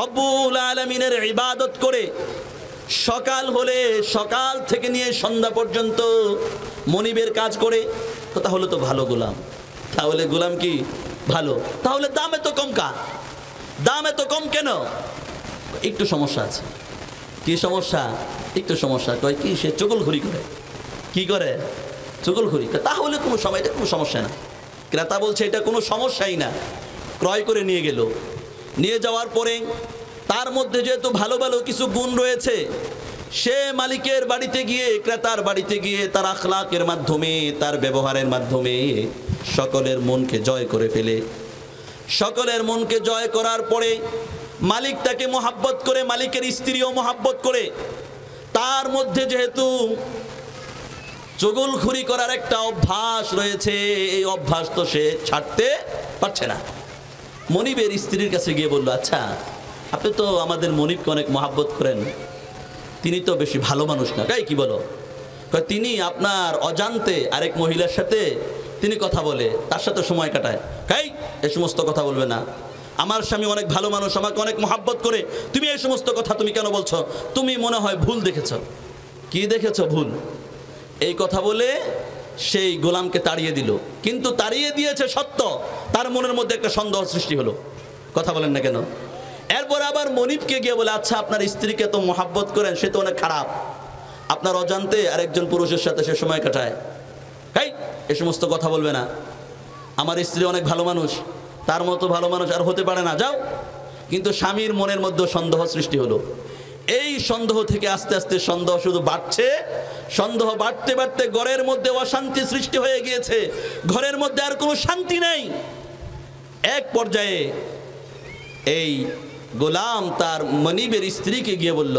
রব্বুল আলামিনের ইবাদত করে, সকাল হলে সকাল থেকে নিয়ে সন্ধ্যা পর্যন্ত মনিবের কাজ করে। তাহলে তো ভালো গোলাম। তাহলে গোলাম কি ভালো? তাহলে দাম এত কম কা? দাম এত কম কেন? একটু সমস্যা আছে। কি সমস্যা? একটু সমস্যা। কয় কি? সে চুগলখড়ি করে। কি করে? চুগলখড়ি। তাহলে কোনো সময়, এটা কোনো সমস্যা না। ক্রেতা বলছে এটা কোনো সমস্যাই না। ক্রয় করে নিয়ে গেল। নিয়ে যাওয়ার পরে তার মধ্যে যেহেতু ভালো ভালো কিছু গুণ রয়েছে, সে মালিকের বাড়িতে গিয়ে, ক্রেতার বাড়িতে গিয়ে তার আখলাকের মাধ্যমে, তার ব্যবহারের মাধ্যমে সকলের মনকে জয় করে ফেলে। সকলের মনকে জয় করার পরে মালিক তাকে মোহাব্বত করে, মালিকের স্ত্রীও মোহাব্বত করে। তার মধ্যে যেহেতু চুগলখড়ি করার একটা অভ্যাস রয়েছে, এই অভ্যাস তো সে ছাড়তে পারছে না। মনিবের স্ত্রীর কাছে গিয়ে বলল, আচ্ছা আপনি তো আমাদের মনিবকে অনেক মোহাব্বত করেন, তিনি তো বেশি ভালো মানুষ না। তাই কি বলো? তিনি আপনার অজান্তে আরেক মহিলার সাথে তিনি কথা বলে, তার সাথে সময় কাটায়। তাই এই সমস্ত কথা বলবে না। আমার স্বামী অনেক ভালো মানুষ, আমাকে অনেক মোহাব্বত করে, তুমি এই সমস্ত কথা তুমি কেন বলছো? তুমি মনে হয় ভুল দেখেছ। কি দেখেছ? ভুল। এই কথা বলে সেই গোলামকে তাড়িয়ে দিল। কিন্তু তাড়িয়ে দিয়েছে সত্য, তার মনের মধ্যে একটা সন্দেহ সৃষ্টি হলো। কথা বলেন না কেন? এরপর আবার মনিবকে গিয়ে বলে, আচ্ছা আপনার স্ত্রীকে তো মোহাব্বত করেন, সে তো অনেক খারাপ, আপনার অজান্তে আরেকজন পুরুষের সাথে সে সময় কাটায়। তাই এ সমস্ত কথা বলবে না। আমার স্ত্রী অনেক ভালো মানুষ, তার মতো ভালো মানুষ আর হতে পারে না, যাও। কিন্তু স্বামীর মনের মধ্যে সন্দেহ সৃষ্টি হলো। এই সন্দেহ থেকে আস্তে আস্তে সন্দেহ শুধু বাড়ছে। সন্দেহ বাড়তে বাড়তে ঘরের মধ্যে অশান্তি সৃষ্টি হয়ে গিয়েছে। ঘরের মধ্যে আর কোনো শান্তি নেই। এক পর্যায়ে এই গোলাম তার মনিবের স্ত্রীকে গিয়ে বলল,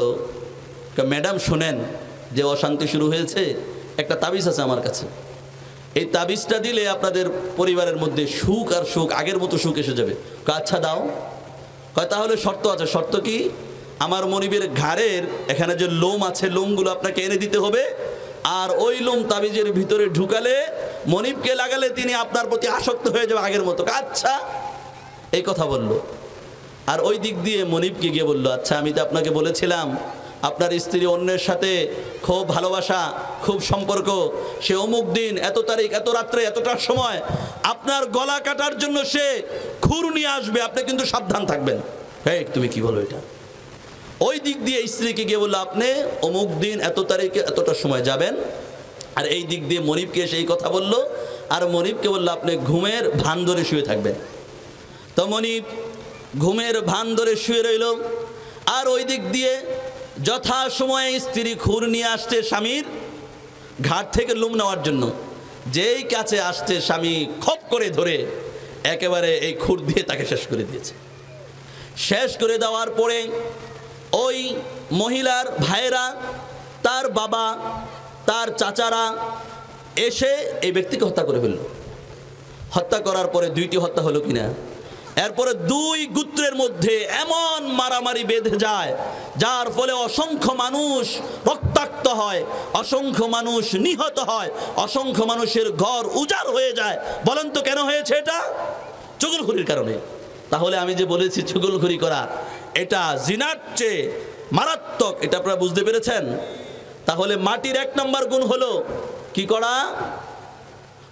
ম্যাডাম শোনেন, যে অশান্তি শুরু হয়েছে, একটা তাবিজ আছে আমার কাছে, এই তাবিজটা দিলে আপনাদের পরিবারের মধ্যে সুখ আর সুখ, আগের মতো সুখ এসে যাবে। আচ্ছা দাও। কয় তাহলে শর্ত আছে। শর্ত কি? আমার মনিবের ঘাড়ের এখানে যে লোম আছে, লোমগুলো আপনাকে এনে দিতে হবে, আর ওই লোম তাবিজের ভিতরে ঢুকালে, মনিবকে লাগালে তিনি আপনার প্রতি আসক্ত হয়ে যাবে আগের মতো। আচ্ছা, এই কথা বলল। আর ওই দিক দিয়ে মনিবকে গিয়ে বলল, আচ্ছা আমি তো আপনাকে বলেছিলাম আপনার স্ত্রী অন্যের সাথে খুব ভালোবাসা, খুব সম্পর্ক, সে অমুক দিন, এত তারিখ, এত রাত্রে, এতটার সময় আপনার গলা কাটার জন্য সে খুর নিয়ে আসবে, আপনি কিন্তু সাবধান থাকবেন। হ্যাঁ, তুমি কি বলো এটা? ওই দিক দিয়ে স্ত্রীকে গিয়ে বললো, আপনি অমুক দিন, এত তারিখে, এতটার সময় যাবেন। আর এই দিক দিয়ে মনিবকে সেই কথা বলল। আর মনিবকে বললো, আপনি ঘুমের ভান ধরে শুয়ে থাকবেন। তো মনিব ঘুমের ভান ধরে শুয়ে রইল। আর ওই দিক দিয়ে যথা সময়ে স্ত্রী খুর নিয়ে আসছে স্বামীর ঘাট থেকে লুম নেওয়ার জন্য। যেই কাছে আসছে স্বামী খপ করে ধরে একেবারে এই খুর দিয়ে তাকে শেষ করে দিয়েছে। শেষ করে দেওয়ার পরে ওই মহিলার ভাইয়েরা, তার বাবা, তার চাচারা এসে এই ব্যক্তিকে হত্যা করে ফেলল। হত্যা করার পরে 2টি হত্যা হলো কিনা, এরপরে 2 গোত্রের মধ্যে এমন মারামারি বেঁধে যায় যার ফলে অসংখ্য মানুষ রক্তাক্ত হয়, অসংখ্য মানুষ নিহত হয়, অসংখ্য মানুষের ঘর উজাড় হয়ে যায়। বলেন তো কেন হয়েছে এটা? চুগলখড়ির কারণে। তাহলে আমি যে বলেছি চুগলখড়ি করা এটা জিনার চেয়ে মারাত্মক, এটা আপনারা বুঝতে পেরেছেন? তাহলে মাটির 1 নম্বর গুণ হলো কি করা?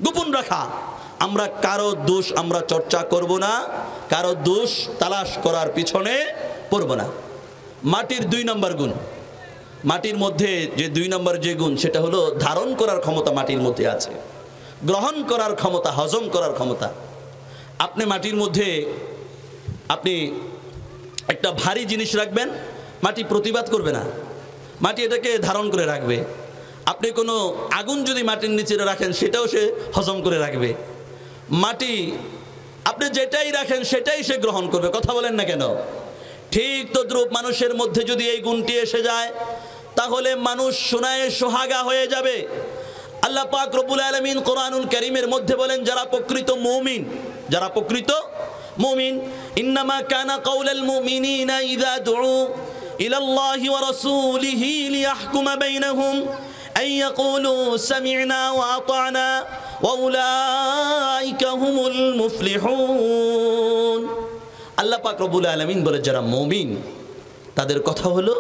গোপন রাখা। আমরা কারো দোষ আমরা চর্চা করব না, কারো দোষ তালাশ করার পিছনে পড়ব না। মাটির 2 নম্বর গুণ, মাটির মধ্যে যে 2 নম্বর যে গুণ সেটা হলো ধারণ করার ক্ষমতা মাটির মধ্যে আছে, গ্রহণ করার ক্ষমতা, হজম করার ক্ষমতা। আপনি মাটির মধ্যে আপনি একটা ভারী জিনিস রাখবেন, মাটি প্রতিবাদ করবে না, মাটি এটাকে ধারণ করে রাখবে। আপনি কোনো আগুন যদি মাটির নিচে রাখেন সেটাও সে হজম করে রাখবে। মাটি আপনি যেটাই রাখেন সেটাই সে গ্রহণ করবে। কথা বলেন না কেন? ঠিক তদ্রূপ মানুষের মধ্যে যদি এই গুণটি এসে যায় তাহলে মানুষ সোনায় সোহাগা হয়ে যাবে। আল্লাহ পাক রব্বুল আলামিন কোরআনুল কারীমের মধ্যে বলেন, যারা প্রকৃত মুমিন, যারা প্রকৃত মুমিন, ইন্নামা কানা কাউলাল মুমিনিনা ইযা দুউ ইলাল্লাহি ওয়া রাসূলিহি লিয়াহকুমা বাইনাহুম আন ইয়াকুলু সামি'না ওয়া আতা'না ওয়া উলাইকা হুমুল মুফলিহুন। আল্লাহ পাক রব্বুল আলামিন বলে, যারা মুমিন তাদের কথা হলো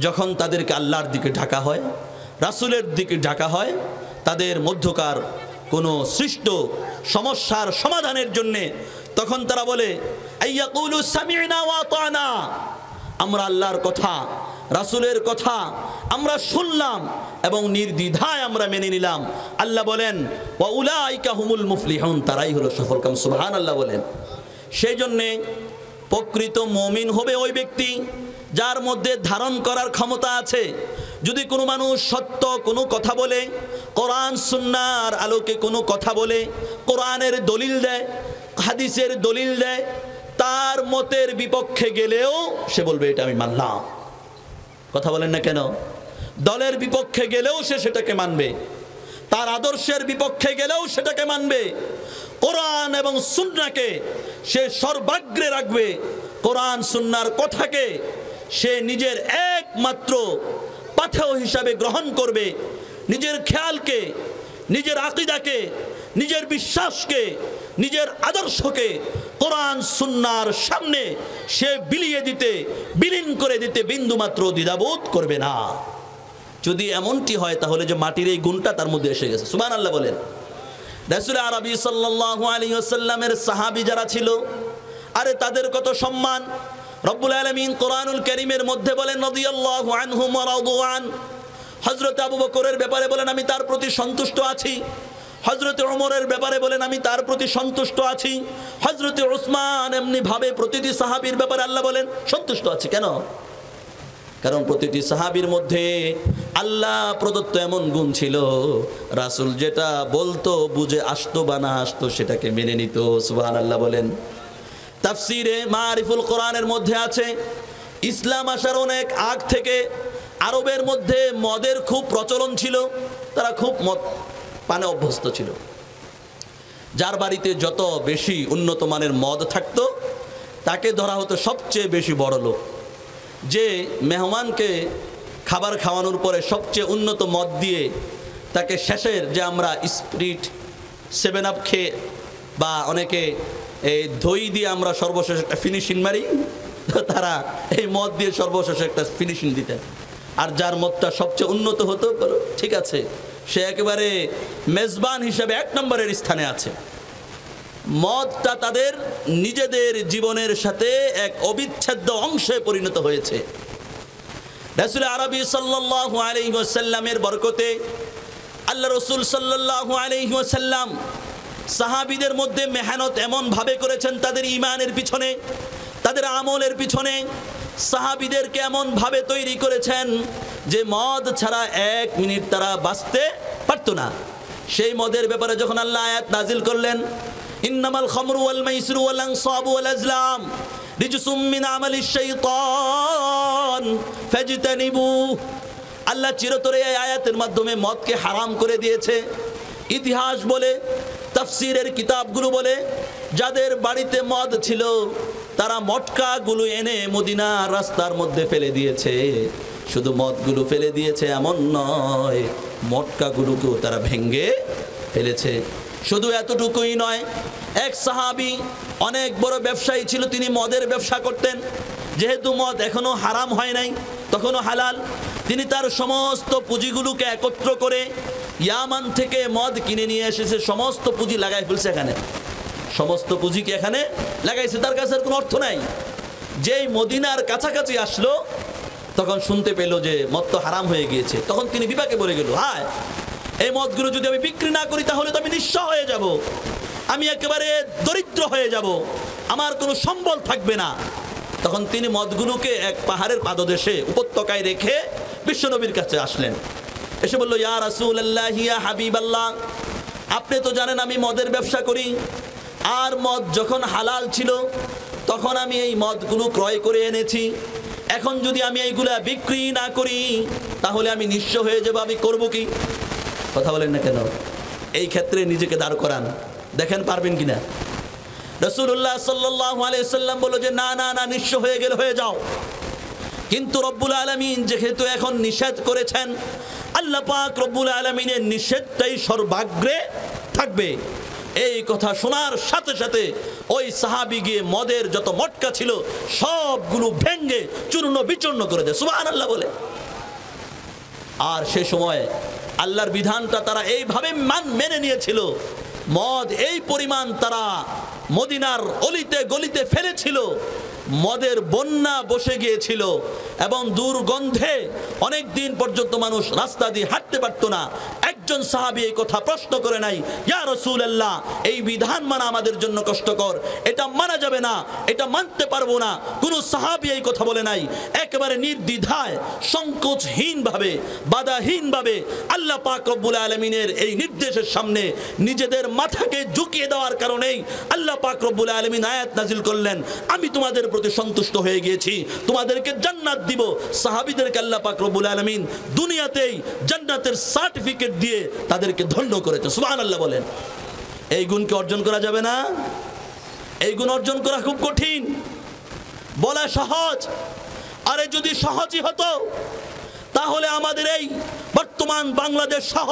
যখন তাদেরকে আল্লাহর দিকে ডাকা হয়, রাসূলের দিকে ডাকা হয়, তাদের মধ্যকার কোনো সৃষ্ট সমস্যার সমাধানের জন্যে তখন তারা বলে আইয়াকুলু সামি'না ওয়া আতা'না, আমরা আল্লাহর কথা, রাসূলের কথা আমরা শুনলাম এবং নির্দ্বিধায় আমরা মেনে নিলাম। আল্লাহ বলেন ওয়া উলাইকা হুমুল মুফলিহুন, তারাই হলো সফলকাম। সুবহানাল্লাহ বলেন। সেই জন্যে প্রকৃত মুমিন হবে ওই ব্যক্তি যার মধ্যে ধারণ করার ক্ষমতা আছে। যদি কোনো মানুষ সত্য কোনো কথা বলে, কোরআন সুন্নাহর আলোকে কোনো কথা বলে, কোরআনের দলিল দেয়, হাদিসের দলিল দেয়, তার মতের বিপক্ষে গেলেও সে বলবে এটা আমি মানলাম। কথা বলেন না কেন? দলের বিপক্ষে গেলেও সে সেটাকে মানবে, তার আদর্শের বিপক্ষে গেলেও সেটাকে মানবে। কোরআন এবং সুন্নাহকে সে সর্বাগ্রে রাখবে, কোরআন সুন্নাহর কথাকে সে নিজের একমাত্র পাথেয় হিসাবে গ্রহণ করবে। নিজের খেয়ালকে, নিজের আকীদাকে, নিজের বিশ্বাসকে, নিজের আদর্শকে কোরআন সুন্নাহর সামনে সে বিলীন করে দিতে বিন্দুমাত্র দ্বিধাবোধ করবে না। যদি এমনটি হয় তাহলে যে মাটির এই গুণটা তার মধ্যে এসে গেছে। সুবহানাল্লাহ বলেন। রাসূল আরবি সাল্লাল্লাহু আলাইহি ওয়াসাল্লামের সাহাবী যারা ছিল, আরে তাদের কত সম্মান। রব্বুল আলামিন কোরআনুল কারীমের মধ্যে বলেন রাদিয়াল্লাহু আনহুম ওয়া রাদু আন। হযরত আবু বকরের ব্যাপারে বলেন আমি তার প্রতি সন্তুষ্ট আছি। হযরত ওমরের ব্যাপারে বলেন আমি তার প্রতি সন্তুষ্ট আছি। হযরত উসমান এমনি ভাবে প্রতিটি সাহাবীর ব্যাপারে আল্লাহ বলেন সন্তুষ্ট আছি। কেন? কারণ প্রতিটি সাহাবীর মধ্যে আল্লাহ প্রদত্ত এমন গুণ ছিল, রাসূল যেটা বলতো বুঝে আসতো বা না আসতো সেটাকে মেনে নিত। সুবহানাল্লাহ বলেন। তাফসীরে মারিফুল কোরআনের মধ্যে আছে, ইসলাম আসার অনেক আগ থেকে আরবের মধ্যে মদের খুব প্রচলন ছিল, তারা খুব মদ পানে অভ্যস্ত ছিল। যার বাড়িতে যত বেশি উন্নত মানের মদ থাকতো তাকে ধরা হতো সবচেয়ে বেশি বড় লোক। যে মেহমানকে খাবার খাওয়ানোর পরে সবচেয়ে উন্নত মদ দিয়ে তাকে শেষের যে আমরা স্প্রিট 7 আপ খেয়ে বা অনেকে এই দই দিয়ে আমরা সর্বশেষ একটা ফিনিশিং মারি, তারা এই মদ দিয়ে সর্বশেষ একটা ফিনিশিং দিতেন। আর যার মদটা সবচেয়ে উন্নত হতো, ঠিক আছে, সে একেবারে মেজবান হিসেবে 1 নম্বরের স্থানে আছে। মদটা তাদের নিজেদের জীবনের সাথে এক অবিচ্ছেদ্য অংশে পরিণত হয়েছে। রাসূল আরবি সাল্লাল্লাহু আলাইহি ওয়াসাল্লামের বরকতে আল্লাহ রাসূল সাল্লাল্লাহু আলাইহি ওয়াসাল্লাম সাহাবীদের মধ্যে মেহনত এমন ভাবে করেছেন তাদের ঈমানের পিছনে, তাদের আমলের পিছনে সাহাবীদেরকে এমন ভাবে তৈরি করেছেন যে মদ ছাড়া 1 মিনিট তারা বাঁচতে পারতো না। সেই মদের ব্যাপারে যখন আল্লাহ আয়াত নাজিল করলেন, ইন্নামাল খামরু ওয়াল মাইসিরু ওয়াল আনসাবু ওয়াল আজলাম রিজসুম মিন আমালিশ শাইতান ফাজতানিবু, আল্লাহ চিরতরে এই আয়াতের মাধ্যমে মদকে হারাম করে দিয়েছে। ইতিহাস বলে, তাফসীরের কিতাবগুলো বলে, যাদের বাড়িতে মদ ছিল তারা মটকাগুলো এনে মদিনার রাস্তার মধ্যে ফেলে দিয়েছে। শুধু মদগুলো ফেলে দিয়েছে এমন নয়, মটকাগুলোকেও তারা ভেঙে ফেলেছে। শুধু এতটুকুই নয়, এক সাহাবী অনেক বড় ব্যবসায়ী ছিল, তিনি মদের ব্যবসা করতেন। যেহেতু মদ এখনো হারাম হয় নাই, তখনও হালাল, তিনি তার সমস্ত পুঁজিগুলোকে একত্র করে ইয়ামান থেকে মদ কিনে নিয়ে এসেছে। সমস্ত পুঁজি লাগাই ফেলছে এখানে, সমস্ত পুঁজিকে এখানে লাগাইছে, তার কাছে আর কোনো অর্থ নাই। যেই মদিনার কাছাকাছি আসলো তখন শুনতে পেল যে মদ তো হারাম হয়ে গিয়েছে। তখন তিনি বিপাকে পড়ে গেল, হায়, এই মদগুলো যদি আমি বিক্রি না করি তাহলে তো আমি নিঃস্ব হয়ে যাব, আমি একেবারে দরিদ্র হয়ে যাব, আমার কোনো সম্বল থাকবে না। তখন তিনি মদগুলোকে এক পাহাড়ের পাদদেশে উপত্যকায় রেখে বিশ্বনবীর কাছে আসলেন। এসে বলল, ইয়া রাসূলুল্লাহ, ইয়া হাবিবাল্লাহ, আপনি তো জানেন আমি মদের ব্যবসা করি, আর মদ যখন হালাল ছিল তখন আমি এই মদগুলো ক্রয় করে এনেছি। এখন যদি আমি এইগুলা বিক্রি না করি তাহলে আমি নিঃস্ব হয়ে যাব, আমি করব কি? কথা বলেন না কেন? এই ক্ষেত্রে নিজেকে দাঁড় করান, দেখেন পারবেন কিনা। রাসূলুল্লাহ সাল্লাল্লাহু আলাইহি সাল্লাম বলল যে না না না, নিঃস্ব হয়ে গেলে হয়ে যাও, কিন্তু রব্বুল আলামিন যেহেতু এখন নিষেধ করেছেন, আল্লাহ পাক রব্বুল আলামিনের নিষেধটাই সর্বাগ্রে থাকবে। এই কথা শোনার সাথে সাথে ওই সাহাবী গিয়ে মদের যত মটকা ছিল সবগুলো ভেঙে চূর্ণ বিচূর্ণ করে দেয়, সুবহানাল্লাহ বলে। আর সে সময় আল্লাহর বিধানটা তারা এইভাবে মেনে নিয়েছিল, মদ এই পরিমাণ তারা মদিনার অলিতে গলিতে ফেলেছিল, মদের বন্যা বসে গিয়েছিল এবং দুর্গন্ধে অনেক দিন পর্যন্ত মানুষ রাস্তা দিয়ে হাঁটতে পারতো না। একজন সাহাবী এই কথা প্রশ্ন করে নাই, ইয়া রাসূলুল্লাহ, এই বিধান মানা আমাদের জন্য কষ্টকর, এটা মানা যাবে না, এটা মানতে পারবো না। কোনো সাহাবী এই কথা বলে নাই। একেবারে নির্দ্বিধায়, সংকোচহীনভাবে, বাধাহীনভাবে আল্লাহ পাক রব্বুল আলামিনের এই নির্দেশের সামনে নিজেদের মাথাকে ঝুঁকিয়ে দেওয়ার কারণেই আল্লাহ পাক রব্বুল আলামিন আয়াত নাজিল করলেন, আমি তোমাদের প্রতি সন্তুষ্ট হয়ে গিয়েছি, তোমাদেরকে জান্নাত দিব। সাহাবীদেরকে আল্লাহ পাক রব্বুল আলামিন দুনিয়াতেই জান্নাতের সার্টিফিকেট দিয়ে তাদেরকে ধন্য করেছে, সুবহানাল্লাহ বলেন। এই গুণকে অর্জন করা যাবে না? এই গুণ অর্জন করা খুব কঠিন, বলা সহজ। আরে যদি সহজই হতো তাহলে আমাদের এই বর্তমান বাংলাদেশ সহ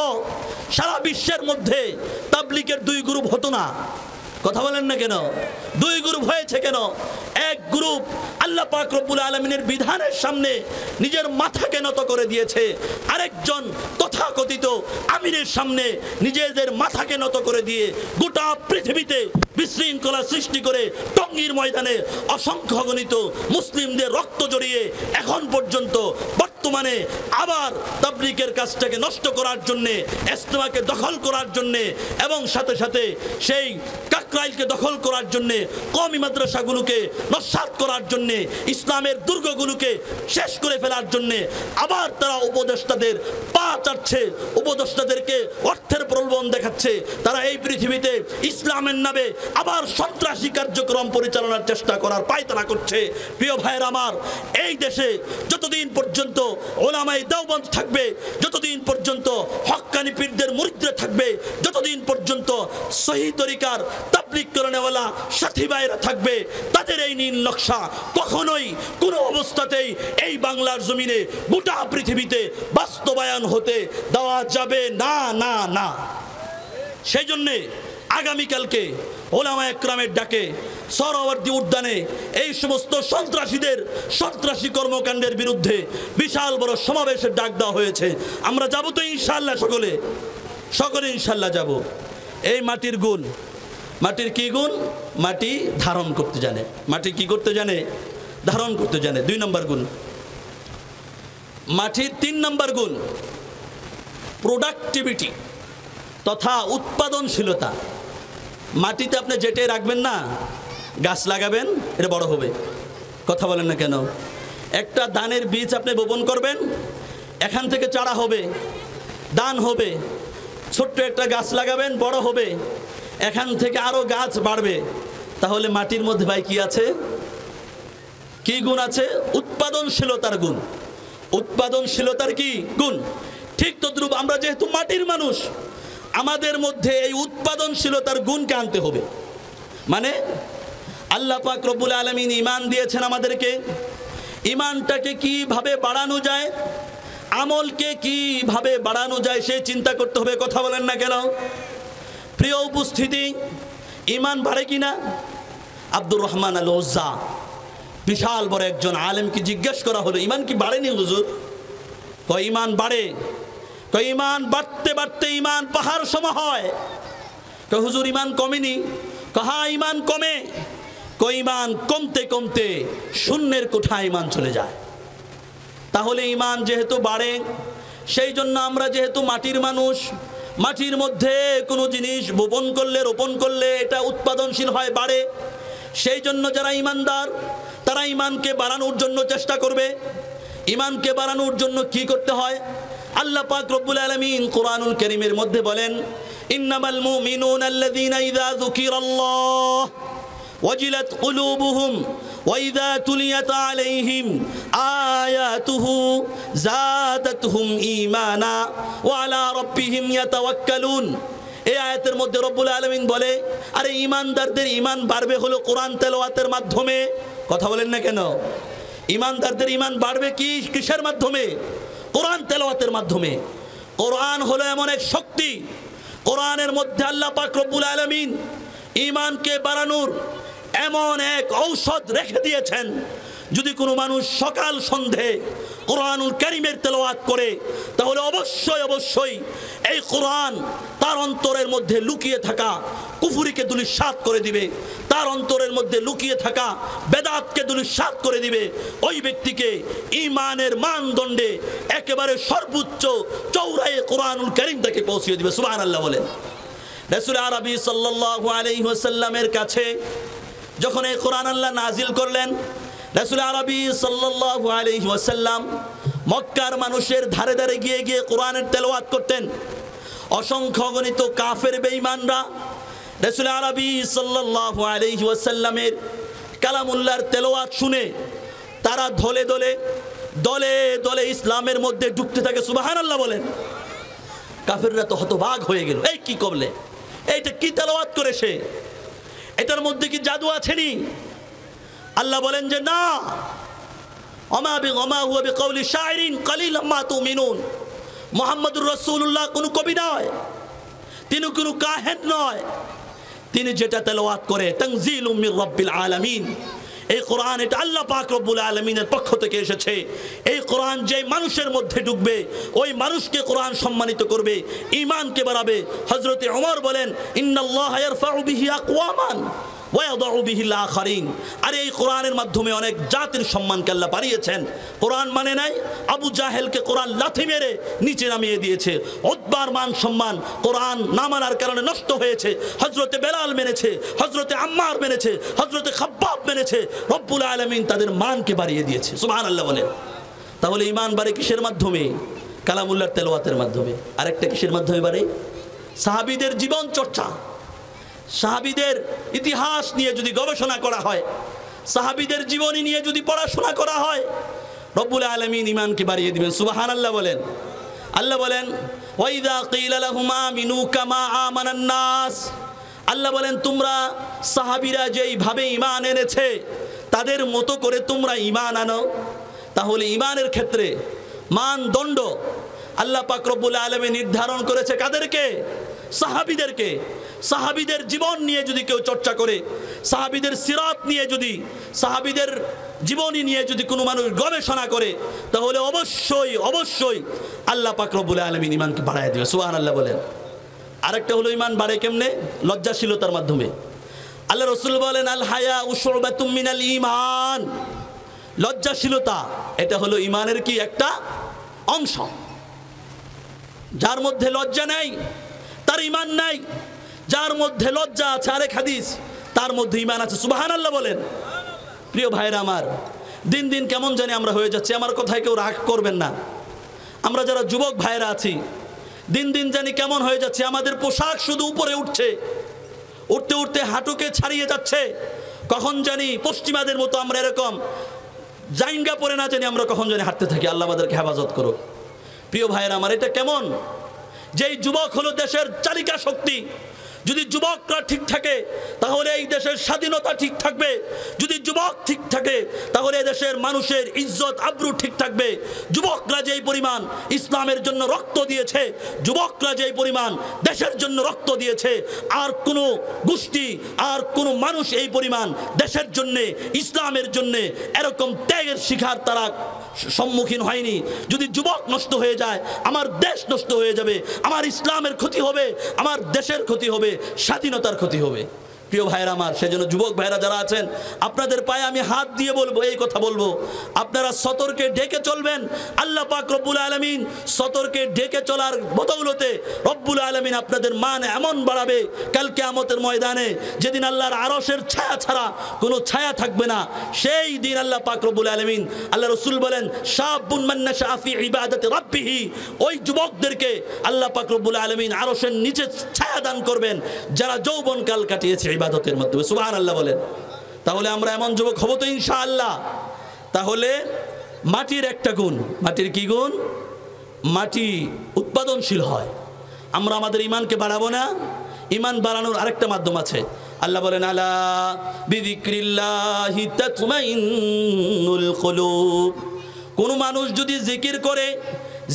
সারা বিশ্বের মধ্যে তাবলীগের 2 গ্রুপ হতো না। কথা বলেন না কেন? 2 গ্রুপ হয়েছে কেন? এক গ্রুপ আল্লাহ পাক রব্বুল আলামিনের বিধানের সামনে নিজের মাথাকে নত করে দিয়েছে, আরেকজন তথাকথিত আমিরের সামনে নিজেদের মাথাকে নত করে দিয়ে গোটা পৃথিবীতে বিশৃঙ্খলা সৃষ্টি করে টঙ্গীর ময়দানে অসংখ্য গণিত মুসলিমদের রক্ত জড়িয়ে এখন পর্যন্ত বর্তমানে আবার তাবলীগের কাজটাকে নষ্ট করার জন্যে, ইসলামকে দখল করার জন্যে এবং সাথে সাথে সেই কাকরাইলকে দখল করার জন্যে, কওমি মাদ্রাসাগুলোকে নস্যাৎ করার জন্যে, ইসলামের দুর্গগুলোকে শেষ করে ফেলার জন্যে আবার তারা উপদেষ্টাদের পা চাটছে, উপদেষ্টাদেরকে অর্থের প্রলোভন দেখাচ্ছে। তারা এই পৃথিবীতে ইসলামের নামে আবার সন্ত্রাসী কার্যক্রম পরিচালনার চেষ্টা করার পায়তারা করছে। প্রিয় ভাইয়ের আমার, এই দেশে যতদিন পর্যন্ত ওলামায়ে দেওবন্দ থাকবে, যতদিন পর্যন্ত হক্কানি পীরদের মুরিদরা থাকবে, যতদিন পর্যন্ত সহিহ তরিকার তাবলীগ করেনেওয়ালা সাথী ভাইরা থাকবে, তাদের এই নীল নকশা কখনোই কোনো অবস্থাতেই এই বাংলার জমিনে গোটা পৃথিবীতে বাস্তবায়ন হতে দেওয়া যাবে না, না না। সেই জন্যে আগামীকালকে ওলামায়ে কেরামের ডাকে সহরাওয়ার্দী উদ্যানে এই সমস্ত সন্ত্রাসীদের সন্ত্রাসী কর্মকাণ্ডের বিরুদ্ধে বিশাল বড় সমাবেশের ডাক দেওয়া হয়েছে। আমরা যাব তো ইনশাআল্লাহ, সকলে ইনশাআল্লাহ যাব। এই মাটির গুণ, মাটির কি গুণ? মাটি ধারণ করতে জানে। মাটি কি করতে জানে? ধারণ করতে জানে। 2 নম্বর গুণ। মাটির 3 নম্বর গুণ প্রোডাক্টিভিটি তথা উৎপাদনশীলতা। মাটিতে আপনি যেটাই রাখবেন না, গাছ লাগাবেন, এটা বড় হবে। কথা বলেন না কেন? একটা ধানের বীজ আপনি বপন করবেন, এখান থেকে চারা হবে, ধান হবে, ছোট্ট একটা গাছ লাগাবেন, বড় হবে, এখান থেকে আরো গাছ বাড়বে। তাহলে মাটির মধ্যে ভাই কি আছে? কি গুণ আছে? উৎপাদনশীলতার গুণ। উৎপাদনশীলতার কি গুণ? ঠিক তদ্রূপ আমরা যেহেতু মাটির মানুষ, আমাদের মধ্যে এই উৎপাদনশীলতার গুণকে আনতে হবে। মানে আল্লাহ পাক রব্বুল আলামিন ঈমান দিয়েছেন আমাদেরকে, ঈমানটাকে কিভাবে বাড়ানো যায়, আমলকে কিভাবে বাড়ানো যায় সেই চিন্তা করতে হবে। কথা বলেন না কেন? প্রিয় উপস্থিতি, ঈমান বাড়ে কিনা? আব্দুর রহমান আল ওজ্জা বিশাল বড় একজন আলেমকে জিজ্ঞেস করা হলো, ঈমান কি বাড়েনি হুজুর? কয় ঈমান বাড়ে। কয় ঈমান বাড়তে বাড়তে ঈমান পাহাড় সম হয়। কয় হুজুর ঈমান কমেনি? কয় হ্যাঁ ঈমান কমে। কয় ঈমান কমতে কমতে শূন্যের কোঠায় ঈমান চলে যায়। তাহলে ঈমান যেহেতু বাড়ে, সেই জন্য আমরা যেহেতু মাটির মানুষ, মাটির মধ্যে কোনো জিনিস বপন করলে, রোপণ করলে এটা উৎপাদনশীল হয়, বাড়ে। সেই জন্য যারা ঈমানদার তারা ঈমানকে বাড়ানোর জন্য চেষ্টা করবে। ঈমানকে বাড়ানোর জন্য কি করতে হয়? আল্লাহ পাক রব্বুল আলামিন কোরআনুল কারীমের মধ্যে বলেন, ইন্নামাল মুমিনুনা আল্লাযীনা ইযা যুকিরাল্লাহ ওয়াজিলাত কুলুবুহুম ওয়া ইযা তুলিয়াত আলাইহিম আয়াতুহু যাদাতহুম ঈমানা ওয়া আলা রাব্বিহিম ইয়াতাওয়াক্কালুন। এই আয়াতের মধ্যে রব্বুল আলামিন বলে, আরে ঈমানদারদের ঈমান বাড়বে হলো কোরআন তেলাওয়াতের মাধ্যমে। কথা বলেন না কেন? ঈমানদারদের ঈমান বাড়বে কি কিসের মাধ্যমে? কোরআন তেলাওয়াতের মাধ্যমে। কোরআন হলো এমন এক শক্তি, কোরআনের মধ্যে আল্লাহ পাক রব্বুল আলামিন ঈমানকে বাড়ানোর এমন এক ঔষধ রেখে দিয়েছেন। যদি কোনো মানুষ সকাল সন্ধে কোরআনুল কারীমের তেলাওয়াত করে, তাহলে অবশ্যই অবশ্যই এই কোরআন তার অন্তরের মধ্যে লুকিয়ে থাকা কুফরিকে ধূলিসাৎ করে দিবে, তার অন্তরের মধ্যে লুকিয়ে থাকা বেদাতকে ধূলিসাৎ করে দিবে। ওই ব্যক্তিকে ঈমানের মানদণ্ডে একেবারে সর্বোচ্চ চৌড়ায় কোরআনুল কারীম তাকে পৌঁছিয়ে দিবে। সুবহানাল্লাহ বলেন। রাসূল আরবি সাল্লাল্লাহু আলাইহি ওয়াসাল্লামের কাছে যখন এই কোরআন আল্লাহ নাজিল করলেন, রাসূল আরবি সাল্লাল্লাহু আলাইহি ওয়াসাল্লাম মক্কার মানুষের ধারে ধারে গিয়ে গিয়ে কোরআনের তেলাওয়াত করতেন। অসংখ্য গণিত কাফের বেঈমানরা রাসূল আরবি সাল্লাল্লাহু আলাইহি ওয়াসাল্লামের কালামুল্লাহর তেলাওয়াত শুনে তারা দলে দলে দলে দলে ইসলামের মধ্যে ঢুকতে থাকে। সুবহানাল্লাহ বলেন। কাফেররা তো হতবাক হয়ে গেল, এই কি করলে, এইটা কি তেলাওয়াত করে সে, এটার মধ্যে কি জাদু আছেনি? আল্লাহ বলেন যে না, ওমা হুয়া বিকাউলি শাইরিন কালিলাম মা তুমিনুন। মুহাম্মদুর রাসূলুল্লাহ কোনো কবি নয়, তিনি কোনো কাহেন নয়, তিনি যেটা তেলাওয়াত করে তানজিলুম মির রাব্বিল আলামিন। এই কোরআন এটা আল্লাহ পাক রব্বুল আলামিনের পক্ষ থেকে এসেছে। এই কোরআন যে মানুষের মধ্যে ঢুকবে ওই মানুষকে কোরআন সম্মানিত করবে, ঈমানকে বাড়াবে। হযরতে ওমর বলেন, ইন্নাল্লাহা ইয়ারফাউ বিহি আকওয়ামান ওয়া ইয়াদাউ বিহিল আখারিন। আর এই কোরআনের মাধ্যমে অনেক জাতির সম্মানকে আল্লাহ বাড়িয়েছেন। কোরআন মানে নাই, আবু জাহেলকে কোরআন লাথি মেরে নিচে নামিয়ে দিয়েছে। উতবার মান সম্মান কোরআন না মানার কারণে নষ্ট হয়েছে। হযরতে বেলাল মেনেছে, হযরতে আম্মার মেনেছে, হযরতে খাব্বাব মেনেছে। রব্বুল আলামিন তাদের মানকে বাড়িয়ে দিয়েছে। সুবহানাল্লাহ বলেন। তাহলে ঈমান বাড়ে কিসের মাধ্যমে? কালামুল্লাহর তেলাওয়াতের মাধ্যমে। আরেকটা কিসের মাধ্যমে বাড়ে? সাহাবীদের জীবন চর্চা, সাহাবীদের ইতিহাস নিয়ে যদি গবেষণা করা হয়, সাহাবীদের জীবনী নিয়ে যদি পড়াশোনা করা হয়, রব্বুল আলামিন ঈমানকে বাড়িয়ে দিবেন। সুবহানাল্লাহ বলেন। আল্লাহ বলেন, ওয়াইদা কিলা লাহুম আমিনু কামা আমানান নাস। আল্লাহ বলেন, তোমরা সাহাবীরা যেইভাবে ঈমান এনেছে তাদের মতো করে তোমরা ঈমান আনো। তাহলে ঈমানের ক্ষেত্রে মানদণ্ড আল্লাহ পাক রব্বুল আলামিন নির্ধারণ করেছে কাদেরকে? সাহাবীদেরকে। সাহাবীদের জীবন নিয়ে যদি কেউ চর্চা করে, সাহাবীদের সিরাত নিয়ে যদি, সাহাবীদের জীবনী নিয়ে যদি কোনো মানুষ গবেষণা করে, তাহলে অবশ্যই অবশ্যই আল্লাহ পাক রব্বুল আলামিন ঈমানকে বাড়ায় দিবে। সুবহানাল্লাহ বলেন। আরেকটা হলো ঈমান বাড়ে কেমনে? লজ্জাশীলতার মাধ্যমে। আল্লাহ রাসূল বলেন, আল হায়া শুবাতুম মিনাল ঈমান। লজ্জাশীলতা এটা হলো ঈমানের কি একটা অংশ। যার মধ্যে লজ্জা নাই তার ঈমান নাই, যার মধ্যে লজ্জা আছে, আরেক হাদিস, তার মধ্যে ঈমান আছে। সুবহানাল্লাহ বলেন। প্রিয় ভাইরা আমার, দিন দিন কেমন জানি আমরা হয়ে যাচ্ছি। আমার কথায় কেউ রাগ করবেন না। আমরা যারা যুবক ভাইরা আছি দিন দিন জানি কেমন হয়ে যাচ্ছে। আমাদের পোশাক শুধু উপরে উঠছে, উঠতে উঠতে হাঁটুকে ছাড়িয়ে যাচ্ছে। কখন জানি পশ্চিমাদের মতো আমরা এরকম জাইঙ্গা পরে না জানি আমরা কখন জানি হাঁটতে থাকি। আল্লাহ আমাদেরকে হেফাজত করুক। প্রিয় ভাইয়েরা আমার, এটা কেমন? যেই যুবক হলো দেশের চালিকা শক্তি। যদি যুবকরা ঠিক থাকে তাহলে এই দেশের স্বাধীনতা ঠিক থাকবে। যদি যুবক ঠিক থাকে তাহলে এই দেশের মানুষের ইজ্জত আবরু ঠিক থাকবে। যুবকরা যেই পরিমাণ ইসলামের জন্য রক্ত দিয়েছে, যুবকরা যেই পরিমাণ দেশের জন্য রক্ত দিয়েছে, আর কোনো গোষ্ঠী আর কোনো মানুষ এই পরিমাণ দেশের জন্যে ইসলামের জন্যে এরকম ত্যাগের শিকার তারা সম্মুখীন হয়নি। যদি যুবক নষ্ট হয়ে যায় আমার দেশ নষ্ট হয়ে যাবে, আমার ইসলামের ক্ষতি হবে, আমার দেশের ক্ষতি হবে, স্বাধীনতার ক্ষতি হবে। প্রিয় ভাইরা আমার, সেজন্য যুবক ভাইরা যারা আছেন আপনাদের পায়ে আমি হাত দিয়ে বলবো, এই কথা বলবো, আপনারা সতর্কে ডেকে চলবেন। আল্লাহ পাক রব্বুল আলামিন সতর্কে ডেকে চলার বদৌলতে রব্বুল আলামিন আপনাদের মান এমন বাড়াবে কাল কিয়ামতের ময়দানে, যেদিন আল্লাহর আরশের ছায়া ছাড়া কোনো ছায়া থাকবে না। সেই দিন আল্লাহ পাক রব্বুল আলামিন, আল্লাহ রাসূল বলেন, শাবুন মান নাশা ফি ইবাদাতি রাব্বিহি, ওই যুবকদেরকে আল্লাহ পাক রব্বুল আলামিন আরশের নিচে ছায়া দান করবেন যারা যৌবনকাল কাটিয়েছে ইবাদতের মাধ্যমে। সুবহানাল্লাহ বলেন। তাহলে আমরা এমন যুবক হব তো ইনশাআল্লাহ। তাহলে মাটির একটা গুণ, মাটির কি গুণ? মাটি উৎপাদনশীল হয়। আমরা আমাদের ইমানকে বাড়াবো না? ইমান বাড়ানোর আরেকটা মাধ্যম আছে। আল্লাহ বলেন, আলা বিযিক্রিল্লাহি তাতমাইন্নুল কুলুব। কোন মানুষ যদি জিকির করে,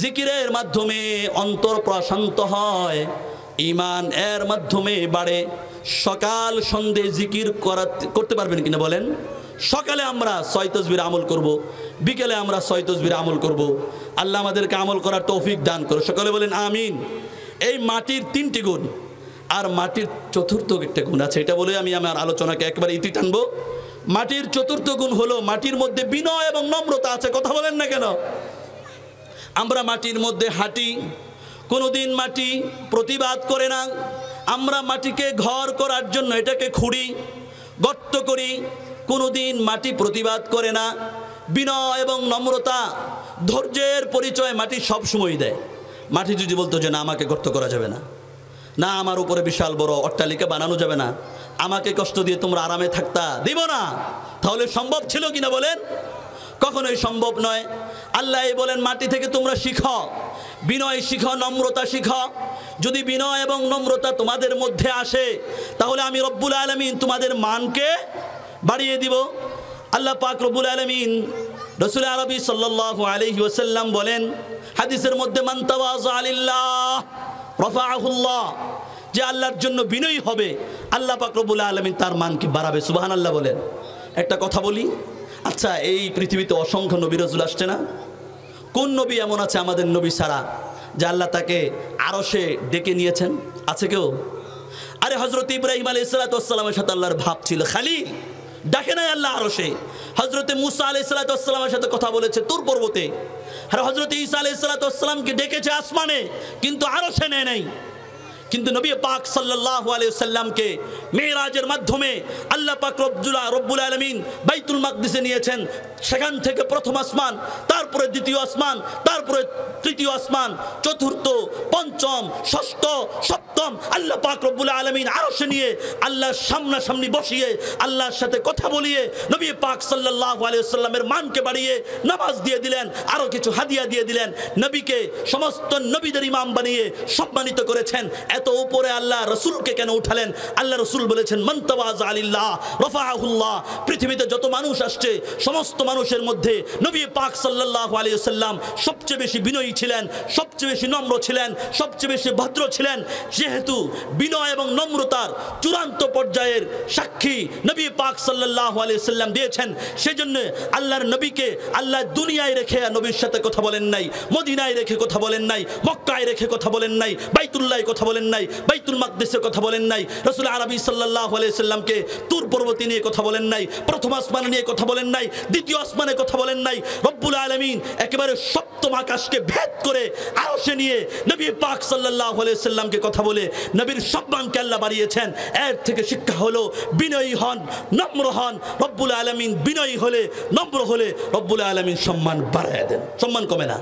জিকিরের মাধ্যমে অন্তর প্রশান্ত হয়, ইমান এর মাধ্যমে বাড়ে। সকাল সন্ধ্যে জিকির করতে পারবেন কিনা বলেন? সকালে আমরা 6 তাসবির আমল করব, বিকেলে আমরা 6 তাসবির আমল করব। আল্লাহ আমাদেরকে আমল করার তৌফিক দান করো, সকলে বলেন আমিন। এই মাটির 3টি গুণ, আর মাটির চতুর্থ একটা গুণ আছে, এটা বলে আমি আমার আলোচনাকে একবারে ইতি টানবো। মাটির চতুর্থ গুণ হলো মাটির মধ্যে বিনয় এবং নম্রতা আছে। কথা বলেন না কেন? আমরা মাটির মধ্যে হাঁটি, কোনোদিন মাটি প্রতিবাদ করে না। আমরা মাটিকে ঘর করার জন্য এটাকে খুঁড়ি, গর্ত করি, কোনোদিন মাটি প্রতিবাদ করে না। বিনয় এবং নম্রতা, ধৈর্যের পরিচয় মাটি সব সময় দেয়। মাটি যদি বলতো যে না, আমাকে গর্ত করা যাবে না, না আমার উপরে বিশাল বড় অট্টালিকা বানানো যাবে না, আমাকে কষ্ট দিয়ে তোমরা আরামে থাকতা, দিব না, তাহলে সম্ভব ছিল কিনা বলেন? কখনোই সম্ভব নয়। আল্লাহ বলেন, মাটি থেকে তোমরা শিখো, বিনয় শিখো, নম্রতা শিখো। যদি বিনয় এবং নম্রতা তোমাদের মধ্যে আসে তাহলে আমি রব্বুল আলামিন তোমাদের মানকে বাড়িয়ে দিব। আল্লাহ পাক রব্বুল আলামিন রাসূল আরবি সাল্লাল্লাহু আলাইহি ওয়াসাল্লাম বলেন হাদিসের মধ্যে, মান তাওয়াযা লিল্লাহ রাফাআহুল্লাহ, যে আল্লাহর জন্য বিনয়ী হবে আল্লাহ পাক রব্বুল আলামিন তার মানকে বাড়াবে। সুবহানাল্লাহ বলেন। একটা কথা বলি, আচ্ছা এই পৃথিবীতে অসংখ্য নবী রাসূল আসছে না? কোন নবী এমন আছে আমাদের নবী ছাড়া যে আল্লাহ তাকে আরশে ডেকে নিয়েছেন? আছে কেউ? আরে হযরত ইব্রাহিম আলাইহিস সালাতু ওয়াস সালামের সাথে আল্লাহর ভাব ছিল, খালিল, ডাকে নাই আল্লাহ আরশে। হযরত মুসা আলাইহিস সালাতু ওয়াস সালামের সাথে কথা বলেছে তুর পর্বতে। আর হযরত ঈসা আলাইহিস সালাতু ওয়াস সালামকে ডেকেছে আসমানে, কিন্তু আরশে নেয় নাই। কিন্তু নবী পাক সাল্লাল্লাহু আলাইহি ওয়াসাল্লামকে মেরাজের মাধ্যমে আল্লাহ পাক রব্বুল আলামিন বাইতুল মাকদিসে নিয়েছেন। সেখান থেকে প্রথম আসমান, তারপরে দ্বিতীয় আসমান, তারপরে তৃতীয় আসমান, চতুর্থ, পঞ্চম, ষষ্ঠ, সপ্তম, আল্লাহ পাক রব্বুল আলামিন আরশে নিয়ে আল্লাহর সামনাসামনি বসিয়ে আল্লাহর সাথে কথা বলিয়ে নবী পাক সাল্লাল্লাহু আলাইহি ওয়াসাল্লামের মানকে বাড়িয়ে নামাজ দিয়ে দিলেন, আরও কিছু হাদিয়া দিয়ে দিলেন। নবীকে সমস্ত নবীদের ইমাম বানিয়ে সম্মানিত করেছেন। এত উপরে আল্লাহ রসুলকে কেন উঠালেন? আল্লাহ রসুল বলেছেন, মান তাওয়াযা লিল্লাহ রাফাআহুল্লাহ। পৃথিবীতে যত মানুষ আসছে সমস্ত মানুষের মধ্যে নবী পাক সাল্লাল্লাহু আলাইহি ওয়াসাল্লাম সবচেয়ে বেশি বিনয়ী ছিলেন, সবচেয়ে বেশি নম্র ছিলেন, সবচেয়ে বেশি ভদ্র ছিলেন। যেহেতু বিনয় এবং নম্রতার চূড়ান্ত পর্যায়ের সাক্ষী নবী পাক সাল্লাল্লাহু আলাইহি ওয়াসাল্লাম দিয়েছেন, সেজন্য আল্লাহর নবীকে আল্লাহ দুনিয়ায় রেখে নবীর সাথে কথা বলেন নাই, মদিনায় রেখে কথা বলেন নাই, মক্কায় রেখে কথা বলেন নাই, বাইতুল্লাহে কথা বলেন নাই, নাই, বাইতুল মাকদিসের কথা বলেন নাই, রাসূল আরবি সাল্লাল্লাহু আলাইহি সাল্লামকে তুর পর্বতে নিয়ে কথা বলেন নাই, প্রথম আসমানে নিয়ে কথা বলেন নাই, দ্বিতীয় আসমানে কথা বলেন নাই। রব্বুল আলামিন একেবারে সপ্তম আকাশকে ভেদ করে আরশে নিয়ে নবী পাক সাল্লাল্লাহু আলাইহি সাল্লামকে কথা বলে নবীর সম্মানকে আল্লাহ বাড়িয়েছেন। এর থেকে শিক্ষা হলো বিনয়ী হন, নম্র হন। রব্বুল আলামিন বিনয়ী হলে, নম্র হলে রব্বুল আলামিন সম্মান বাড়ায় দেন, সম্মান কমে না।